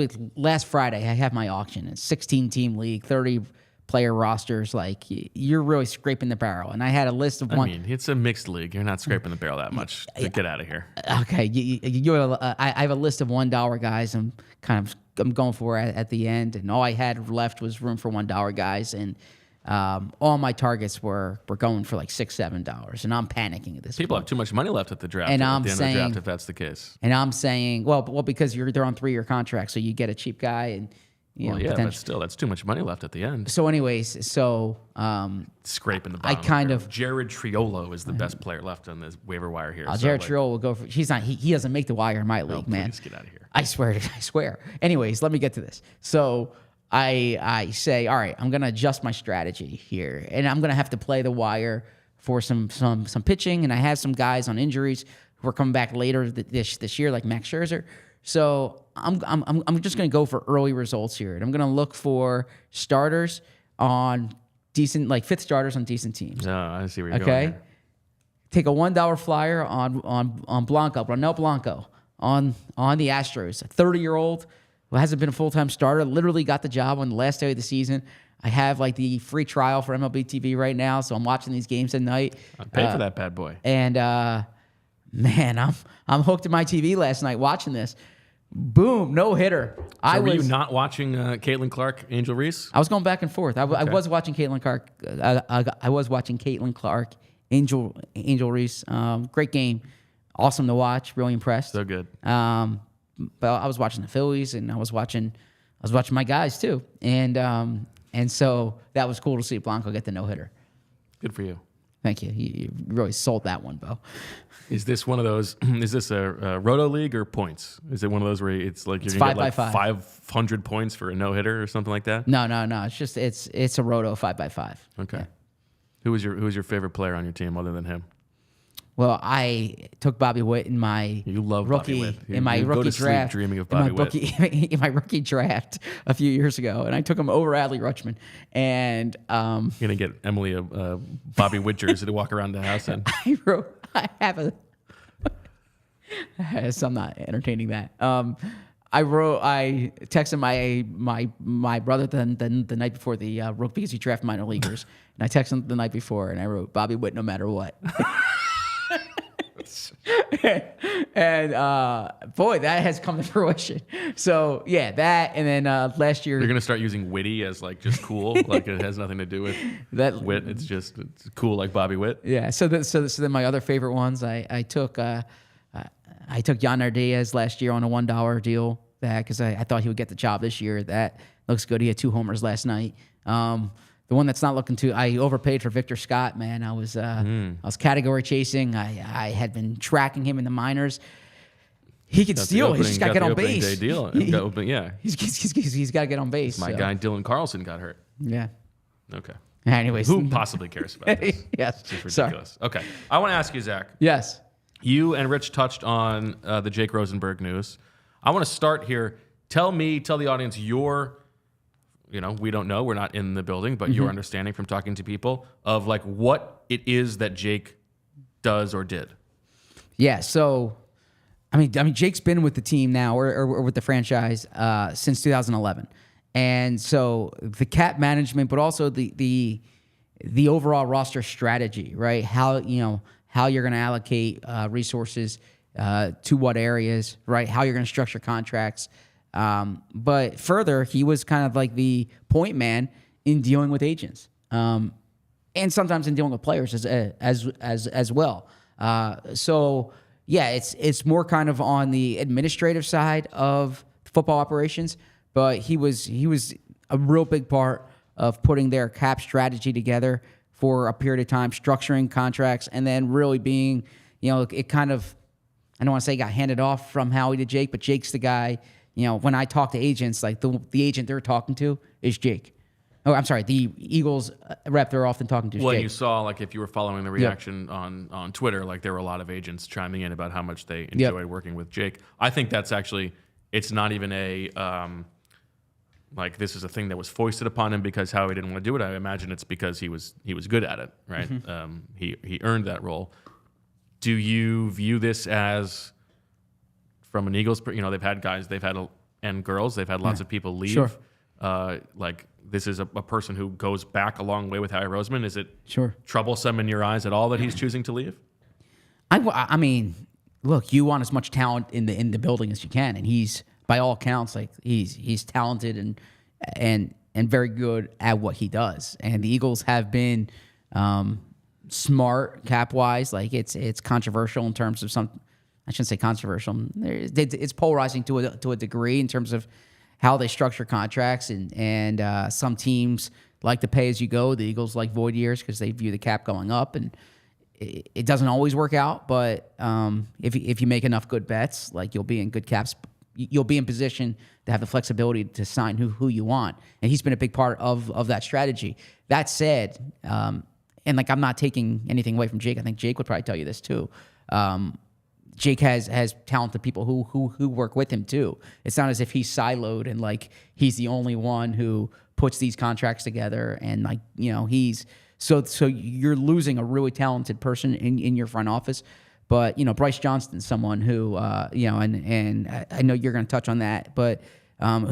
Friday, I have my auction. It's 16-team league, 30-player rosters. Like, you're really scraping the barrel. And I had a list of one. I mean, it's a mixed league. You're not scraping the barrel that much. Get out of here. Okay. I have a list of $1 guys. I'm going for at the end, and all I had left was room for $1 guys, and all my targets were going for like $6, $7, and I'm panicking at this People point. have too much money left at the draft. And at I'm the end saying, of the draft, if that's the case. And I'm saying, well, because they're on 3-year contracts, so you get a cheap guy, and but still, that's too much money left at the end. So, anyways, Scraping the bottom. I kind of Jared Triolo is the best player left on this waiver wire here. Jared Triolo will go for. He's not. He doesn't make the wire in my league, man. Please get out of here. I swear. Anyways, let me get to this. So I say, all right, I'm gonna adjust my strategy here, and I'm gonna have to play the wire for some pitching, and I have some guys on injuries who are coming back later this year, like Max Scherzer. So I'm just gonna go for early results here, and I'm gonna look for starters on decent, like fifth starters on decent teams. No, I see where you're going. Okay, take a $1 flyer on Blanco, Ronel Blanco on the Astros, a 30-year-old who hasn't been a full-time starter, literally got the job on the last day of the season. I have like the free trial for MLB TV right now, so I'm watching these games at night. I'd pay for that bad boy. And man, I'm hooked to my TV last night watching this. Boom, no hitter. So were you not watching Caitlin Clark, Angel Reese? I was going back and forth. I was watching Caitlin Clark. I was watching Caitlin Clark, Angel Reese. Great game, awesome to watch. Really impressed. So good. But I was watching the Phillies, and I was watching my guys too, and so that was cool to see Blanco get the no hitter. Good for you. Thank you. You really sold that one, Bo. Is this one of those? Is this a roto league or points? Is it one of those where it's like you're gonna get like 500 points for a no hitter or something like that? No. It's a roto 5x5. Okay. Yeah. Who was your favorite player on your team other than him? Well, I took Bobby Witt in my rookie draft. Dreaming of Bobby Witt in my rookie draft a few years ago, and I took him over Adley Rutschman. And you're gonna get Emily a Bobby Witt jersey to walk around the house in. I have a. So I'm not entertaining that. I texted my brother the night before the rookie because he drafted minor leaguers, and I texted him the night before, and I wrote Bobby Witt no matter what. And boy, that has come to fruition. So yeah, that, and then last year you're gonna start using Witty as like just cool, like it has nothing to do with that Witt. It's cool like Bobby Witt. Yeah. So then my other favorite ones, I took Yainer Diaz last year on a $1 deal because I thought he would get the job this year. That looks good. He had 2 homers last night. The one that's not looking too, I overpaid for Victor Scott, man. I was category chasing. I had been tracking him in the minors. He could steal. He's just got to get on base. He's got to get on base. My guy Dylan Carlson got hurt. Yeah. Okay. Anyways, who possibly cares about this? Yes. It's just ridiculous. Sorry. Okay. I want to ask you, Zach. Yes. You and Rich touched on the Jake Rosenberg news. I want to start here. Tell the audience your we don't know. We're not in the building, but your understanding from talking to people of like what it is that Jake does or did. Yeah. So, I mean, Jake's been with the team now or with the franchise since 2011, and so the cap management, but also the overall roster strategy, right? How you're going to allocate resources to what areas, right? How you're going to structure contracts. But further, he was kind of like the point man in dealing with agents, and sometimes in dealing with players as well. So yeah, it's more kind of on the administrative side of football operations, but he was a real big part of putting their cap strategy together for a period of time, structuring contracts, and then really being, it kind of, I don't want to say got handed off from Howie to Jake, but Jake's the guy. When I talk to agents, like the agent they're talking to is Jake. Oh, I'm sorry, the Eagles rep they're often talking to is Well, Jake. you saw, like, if you were following the reaction on Twitter, like, there were a lot of agents chiming in about how much they enjoyed working with Jake. I think that's actually, it's not even like, this is a thing that was foisted upon him because Howie didn't want to do it. I imagine it's because he was good at it, right? He earned that role. Do you view this as, from an Eagles, they've had guys, and girls, they've had lots of people leave. Sure. Like, this is a person who goes back a long way with Howie Roseman. Is it troublesome in your eyes at all that he's choosing to leave? I mean, look, you want as much talent in the building as you can, and he's, by all accounts, like he's talented and very good at what he does. And the Eagles have been smart cap wise. Like it's controversial in terms of some. I shouldn't say controversial. It's polarizing to a degree in terms of how they structure contracts, and some teams like to pay as you go. The Eagles like void years because they view the cap going up, and it doesn't always work out. But if you make enough good bets, like you'll be in good caps. You'll be in position to have the flexibility to sign who you want, and he's been a big part of that strategy. That said, and like I'm not taking anything away from Jake. I think Jake would probably tell you this too. Jake has talented people who work with him too. It's not as if he's siloed and like he's the only one who puts these contracts together, and like he's so you're losing a really talented person in your front office. But Bryce Johnson, someone who and I know you're going to touch on that, but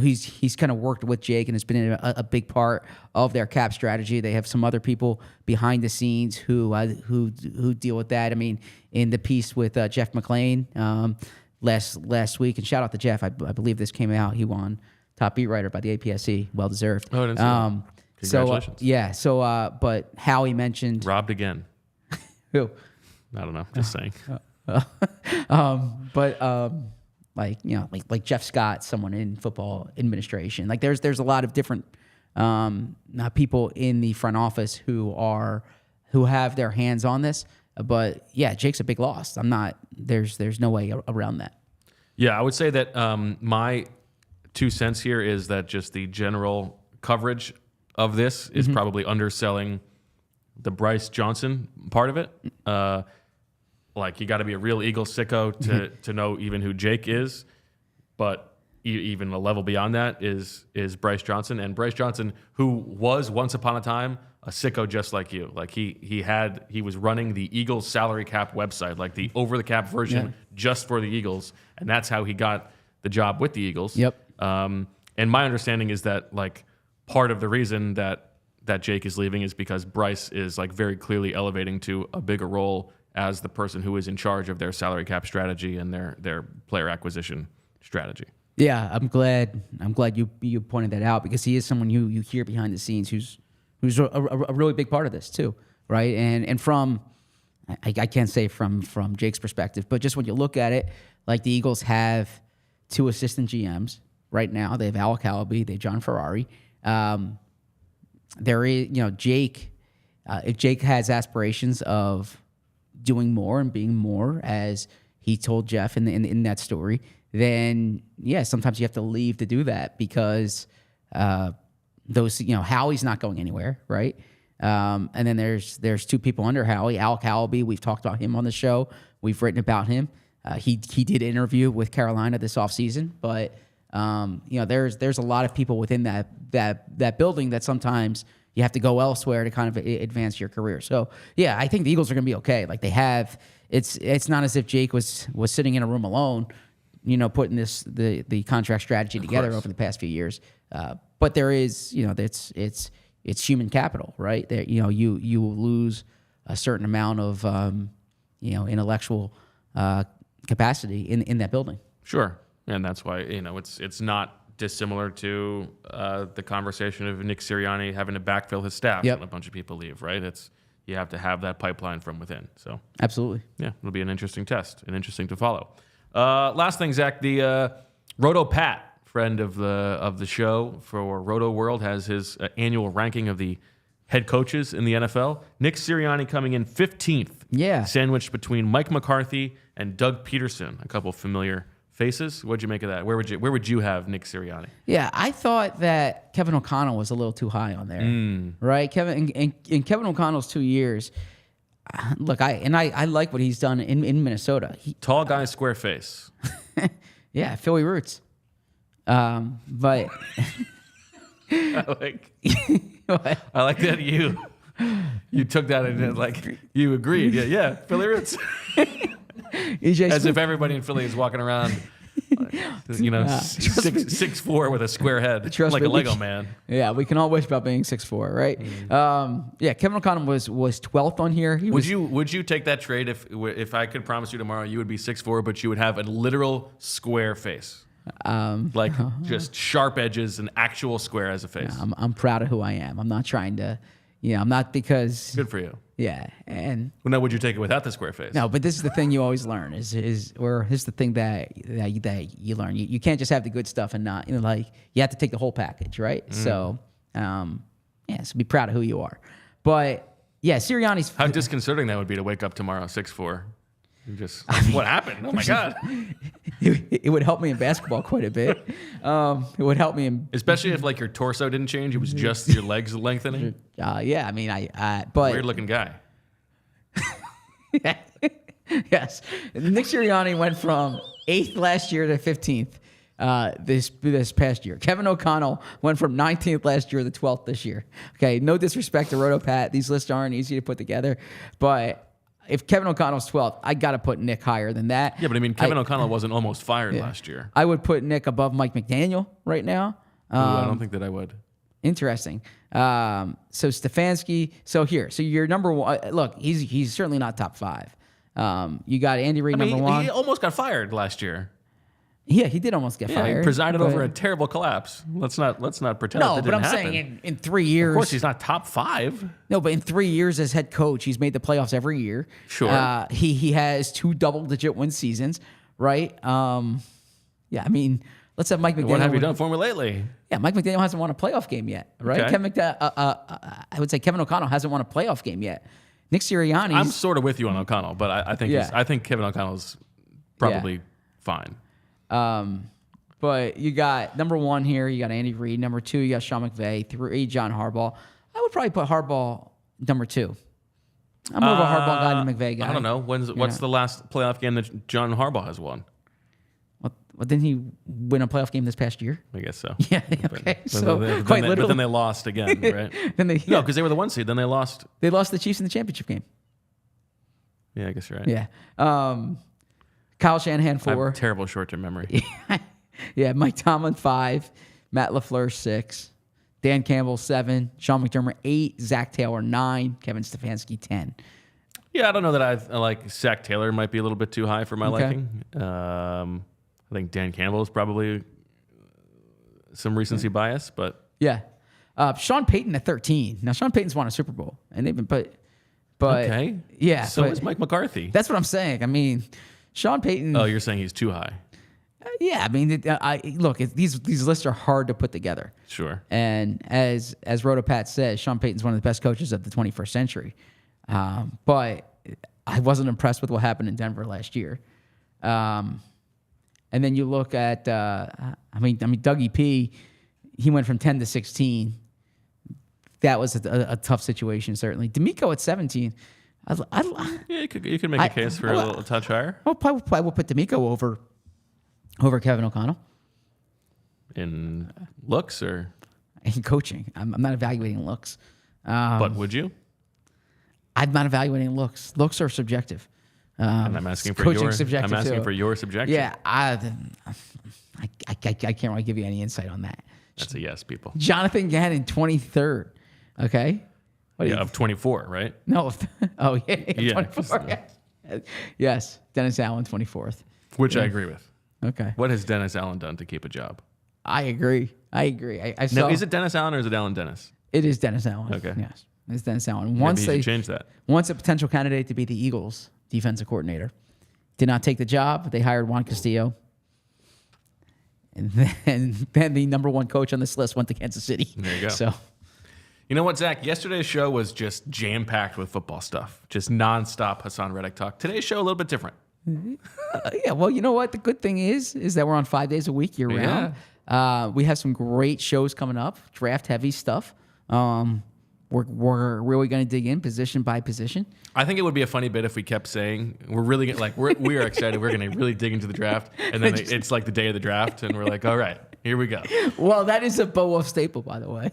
he's kind of worked with Jake and has been a big part of their cap strategy. They have some other people behind the scenes who deal with that. I mean, in the piece with Jeff McClain last week, and shout out to Jeff. I believe this came out. He won top beat writer by the APSC. Well deserved. Oh, I didn't see that. Congratulations. But Howie mentioned robbed again. Who? I don't know. Just saying. Like Jeff Scott, someone in football administration. Like there's a lot of different people in the front office who have their hands on this. But yeah, Jake's a big loss. There's no way around that. Yeah, I would say that my 2 cents here is that just the general coverage of this is probably underselling the Bryce Johnson part of it. Like, you got to be a real Eagles sicko to know even who Jake is, but even a level beyond that is Bryce Johnson. And Bryce Johnson, who was once upon a time a sicko just like you. Like he was running the Eagles salary cap website, like the over the cap version just for the Eagles, and that's how he got the job with the Eagles. Yep. And my understanding is that like part of the reason that Jake is leaving is because Bryce is like very clearly elevating to a bigger role as the person who is in charge of their salary cap strategy and their player acquisition strategy. Yeah, I'm glad you pointed that out, because he is someone you hear behind the scenes who's a really big part of this too, right? And from I can't say from Jake's perspective, but just when you look at it, like the Eagles have 2 assistant GMs right now. They have ALLCITY, they have John Ferrari. There is Jake. If Jake has aspirations of doing more and being more, as he told Jeff in that story, then yeah, sometimes you have to leave to do that, because Howie's not going anywhere, right? And then there's 2 people under Howie. ALLCITY, we've talked about him on the show. We've written about him. He did interview with Carolina this offseason, but There's a lot of people within that building that sometimes you have to go elsewhere to kind of advance your career. So yeah, I think the Eagles are going to be okay. Like they have, it's not as if Jake was sitting in a room alone, putting the contract strategy together over the past few years. But there is, it's human capital, right? There, you lose a certain amount of, intellectual capacity in that building. Sure, and that's why it's not dissimilar to the conversation of Nick Sirianni having to backfill his staff when a bunch of people leave, right? You have to have that pipeline from within. So absolutely, yeah, it'll be an interesting test and interesting to follow. Last thing, Zach, the Roto Pat, friend of the show for Roto World, has his annual ranking of the head coaches in the NFL. Nick Sirianni coming in 15th. Yeah. Sandwiched between Mike McCarthy and Doug Peterson, a couple familiar faces. What'd you make of that? Where would you have Nick Sirianni? Yeah, I thought that Kevin O'Connell was a little too high on there. Right? Kevin in Kevin O'Connell's 2 years, look, I like what he's done in Minnesota. Tall guy, square face. Yeah, Philly roots. But I like that you took that and like you agreed. Yeah, Philly roots. As if everybody in Philly is walking around, 6'4" with a square head, like a Lego man. Yeah, we can all wish about being 6'4", right? Yeah, Kevin O'Connell was 12th on here. Would you take that trade if I could promise you tomorrow you would be 6'4", but you would have a literal square face? Like just sharp edges, an actual square as a face. Yeah, I'm proud of who I am. I'm not trying to, I'm not because. Good for you. Yeah, and. Well, now would you take it without the square face? No, but this is the thing you always learn is here's the thing that you learn. You can't just have the good stuff and not, you have to take the whole package, right? So, so be proud of who you are. But yeah, Sirianni's. How disconcerting that would be to wake up tomorrow 6'4". What happened? Oh my God! It would help me in basketball quite a bit. It would help me especially if your torso didn't change; it was just your legs lengthening. Yeah, I mean, but weird looking guy. Yes, Nick Sirianni went from 8th last year to 15th this past year. Kevin O'Connell went from 19th last year to 12th this year. Okay, no disrespect to Roto Pat; these lists aren't easy to put together, but. If Kevin O'Connell's 12th, I got to put Nick higher than that. Yeah, but I mean, Kevin O'Connell wasn't almost fired last year. I would put Nick above Mike McDaniel right now. I don't think that I would. Interesting. So Stefanski. So your number one. Look, he's certainly not top 5. You got Andy Reid number 1. He almost got fired last year. Yeah, he did almost get fired. He presided over a terrible collapse. Let's not pretend that didn't happen. Saying in 3 years. Of course, he's not top 5. No, but in 3 years as head coach, he's made the playoffs every year. Sure. He has 2 double-digit win seasons, right? Yeah, I mean, let's have Mike McDaniel. What have you done for me lately? Yeah, Mike McDaniel hasn't won a playoff game yet, right? Okay. I would say Kevin O'Connell hasn't won a playoff game yet. Nick Sirianni. I'm sort of with you on O'Connell, but I think Kevin O'Connell's probably fine. But you got number 1 here. You got Andy Reid. Number 2, you got Sean McVay. 3, John Harbaugh. I would probably put Harbaugh number 2. I'm more of a Harbaugh guy than McVay guy. I don't know. What's the last playoff game that John Harbaugh has won? Well, didn't he win a playoff game this past year? I guess so. Yeah. Okay. But then they lost again, right? No, because they were the 1 seed. Then they lost. They lost the Chiefs in the championship game. Yeah, I guess you're right. Yeah. Kyle Shanahan 4. I have terrible short-term memory. Yeah, Mike Tomlin 5, Matt LaFleur 6, Dan Campbell 7, Sean McDermott 8, Zach Taylor 9, Kevin Stefanski 10. Yeah, I don't know that I like Zach Taylor might be a little bit too high for my liking. I think Dan Campbell is probably some recency bias, but yeah. Sean Payton at 13. Now Sean Payton's won a Super Bowl, and they've been but okay, yeah. So is Mike McCarthy. That's what I'm saying. I mean, Sean Payton. Oh, you're saying he's too high. Yeah, I mean, these lists are hard to put together. Sure. And as Roto Pat says, Sean Payton's one of the best coaches of the 21st century. But I wasn't impressed with what happened in Denver last year. And then you look at, Dougie P. He went from 10 to 16. That was a tough situation, certainly. D'Amico at 17. You could make a case for a touch higher. I will put D'Amico over Kevin O'Connell. In looks or? In coaching. I'm not evaluating looks. But would you? I'm not evaluating looks. Looks are subjective. And I'm asking for coaching your subjective I'm asking too. for your subjection. Yeah, I can't really give you any insight on that. That's a yes, people. Jonathan Gannon, 23rd. Okay. What do you- Of 24, right? No. Oh, yeah. Yeah. 24. Yes. Dennis Allen, 24th. Which I agree with. Okay. What has Dennis Allen done to keep a job? I agree. I saw. No, is it Dennis Allen or is it Allen Dennis? It is Dennis Allen. Okay. Yes. It's Dennis Allen. Maybe you should change that. Once a potential candidate to be the Eagles defensive coordinator. Did not take the job. They hired Juan Castillo. And then the number one coach on this list went to Kansas City. There you go. So, You know what, Zach? Yesterday's show was just jam-packed with football stuff. Just nonstop Hassan Reddick talk. Today's show a little bit different. yeah, well, you know what? The good thing is that we're on 5 days a week year-round. We have some great shows coming up, draft-heavy stuff. We're really going to dig in position by position. I think it would be a funny bit if we kept saying we're really gonna, like we are excited. We're going to really dig into the draft, and then it's like the day of the draft, and we're like, all right, here we go. Well, that is a Bo Wulf staple, by the way.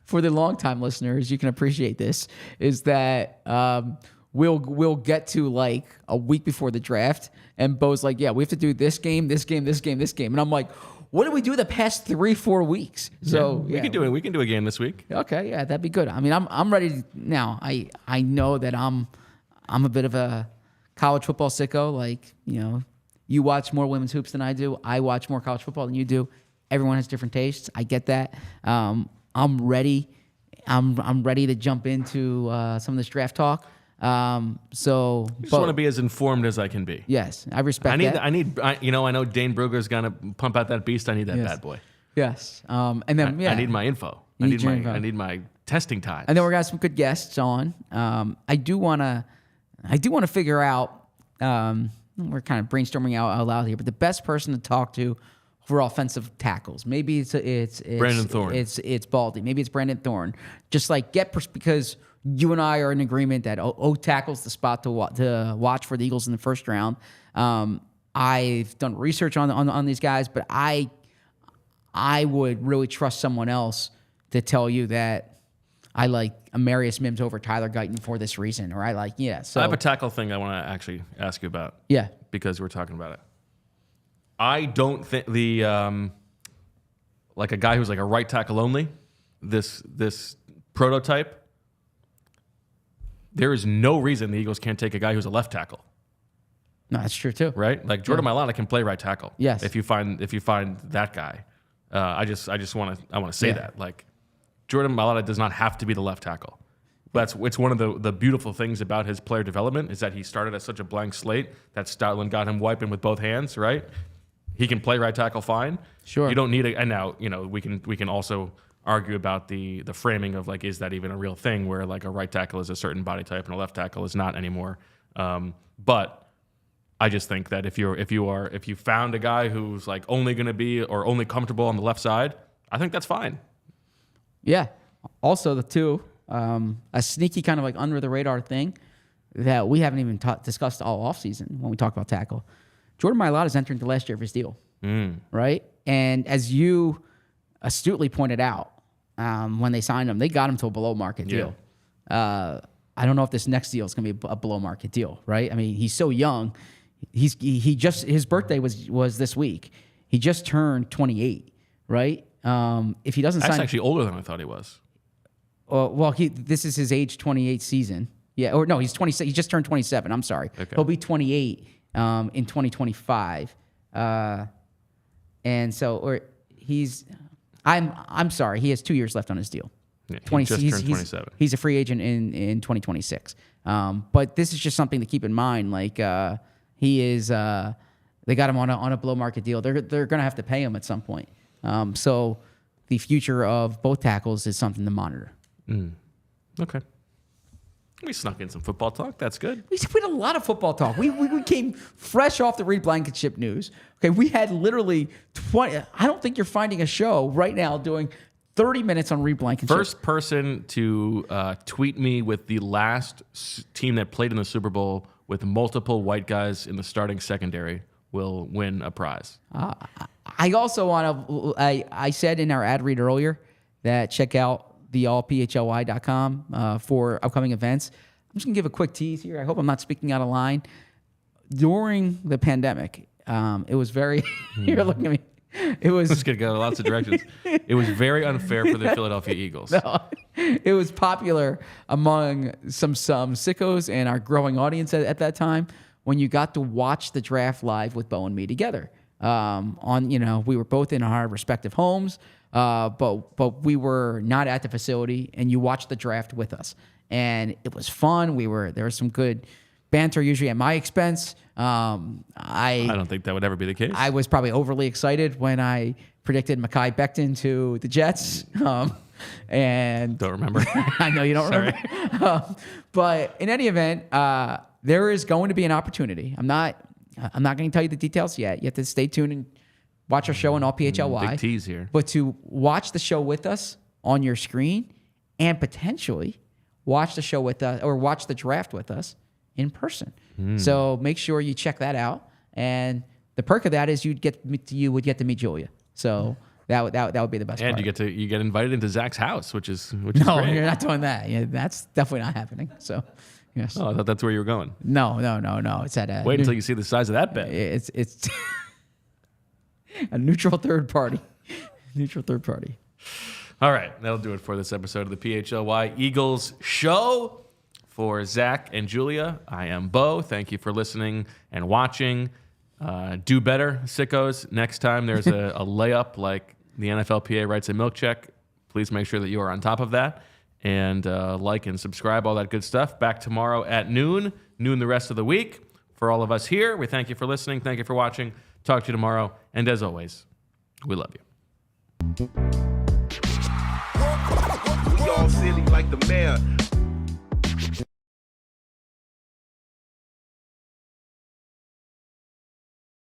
For the longtime listeners, you can appreciate this. Is that we'll get to like a week before the draft, and Bo's like, yeah, we have to do this game, this game, this game, this game, and I'm like, what did we do the past 3-4 weeks? So we can do it. We can do a game this week. Okay, yeah, that'd be good. I mean, I'm ready now. I know that I'm a bit of a college football sicko. Like, you know, you watch more women's hoops than I do. I watch more college football than you do. Everyone has different tastes. I get that. I'm ready. I'm ready to jump into some of this draft talk. I just want to be as informed as I can be. Yes, I respect that. I know Dane Brugger's gonna pump out that beast. I need that bad boy. Yes. And then I need my info. I need my testing time. And then we're gonna have some good guests on. I do wanna figure out. We're kind of brainstorming out loud here, but the best person to talk to for offensive tackles. Maybe it's Brandon Thorne. It's Baldy. Maybe it's Brandon Thorne. Just like because you and I are in agreement that O tackle's the spot to watch for the Eagles in the first round. I've done research on these guys, but I would really trust someone else to tell you that I like Amarius Mims over Tyler Guyton for this reason, or So I have a tackle thing I want to actually ask you about. Yeah, because we're talking about it. I don't think like a guy who's like a right tackle only, this prototype. There is no reason the Eagles can't take a guy who's a left tackle. No, that's true too. Right? Like Jordan Mailata can play right tackle. Yes. If you find that guy, I want to say that like Jordan Mailata does not have to be the left tackle. It's one of the beautiful things about his player development is that he started as such a blank slate that Stoutland got him wiping with both hands. Right? He can play right tackle fine. Sure. You don't need and now we can also argue about the framing of like, is that even a real thing where like a right tackle is a certain body type and a left tackle is not anymore. But I just think that if you found a guy who's like only going to be or only comfortable on the left side, I think that's fine. Yeah. Also a sneaky kind of like under the radar thing that we haven't even discussed all offseason when we talk about tackle. Jordan Mailata is entering the last year of his deal. Right? And as you astutely pointed out, when they signed him, they got him to a below market deal. I don't know if this next deal is going to be a below market deal, right? I mean, he's so young. His birthday was this week. He just turned 28, right? If he doesn't sign, that's actually older than I thought he was. Well, this is his age 28 season. Yeah, or no, he's 26. He just turned 27. I'm sorry. Okay. He'll be 28 in 2025, and so I'm sorry. He has 2 years left on his deal. Yeah, he just turned 27. He's a free agent in 2026. But this is just something to keep in mind. Like he is, they got him on a below market deal. They're going to have to pay him at some point. So the future of both tackles is something to monitor. Okay. We snuck in some football talk. That's good. We had a lot of football talk. We came fresh off the Reed Blankenship news. Okay, we had literally 20. I don't think you're finding a show right now doing 30 minutes on Reed Blankenship. First person to tweet me with the last team that played in the Super Bowl with multiple white guys in the starting secondary will win a prize. I also want to, I said in our ad read earlier that check out the allphly.com for upcoming events. I'm just going to give a quick tease here. I hope I'm not speaking out of line. During the pandemic, it was very, you're looking at me. It was. This could go lots of directions. It was very unfair for the Philadelphia Eagles. No, it was popular among some sickos and our growing audience at that time when you got to watch the draft live with Bo and me together. We were both in our respective homes, but we were not at the facility, and you watched the draft with us, and it was fun. There was some good banter, usually at my expense. I don't think that would ever be the case. I was probably overly excited when I predicted Mekhi Becton to the Jets. And don't remember. I know you don't remember. But in any event, there is going to be an opportunity. I'm not going to tell you the details yet. You have to stay tuned and watch our show on all PHLY. Big tease here. But to watch the show with us on your screen and potentially watch the show with us or watch the draft with us in person. So make sure you check that out. And the perk of that is you would get to meet Julia. So that would be the best part. And you get invited into Zach's house, which is no, great. You're not doing that. Yeah, that's definitely not happening. So yes. Oh, I thought that's where you were going. No. It's at wait until you see the size of that bed. It's a neutral third party. Neutral third party. All right, that'll do it for this episode of the PHLY Eagles Show. For Zach and Julia, I am Bo. Thank you for listening and watching. Do better, sickos. Next time there's a layup like the NFLPA writes a milk check, please make sure that you are on top of that. And like and subscribe, all that good stuff. Back tomorrow at noon the rest of the week. For all of us here, we thank you for listening. Thank you for watching. Talk to you tomorrow. And as always, we love you. We all silly like the mayor.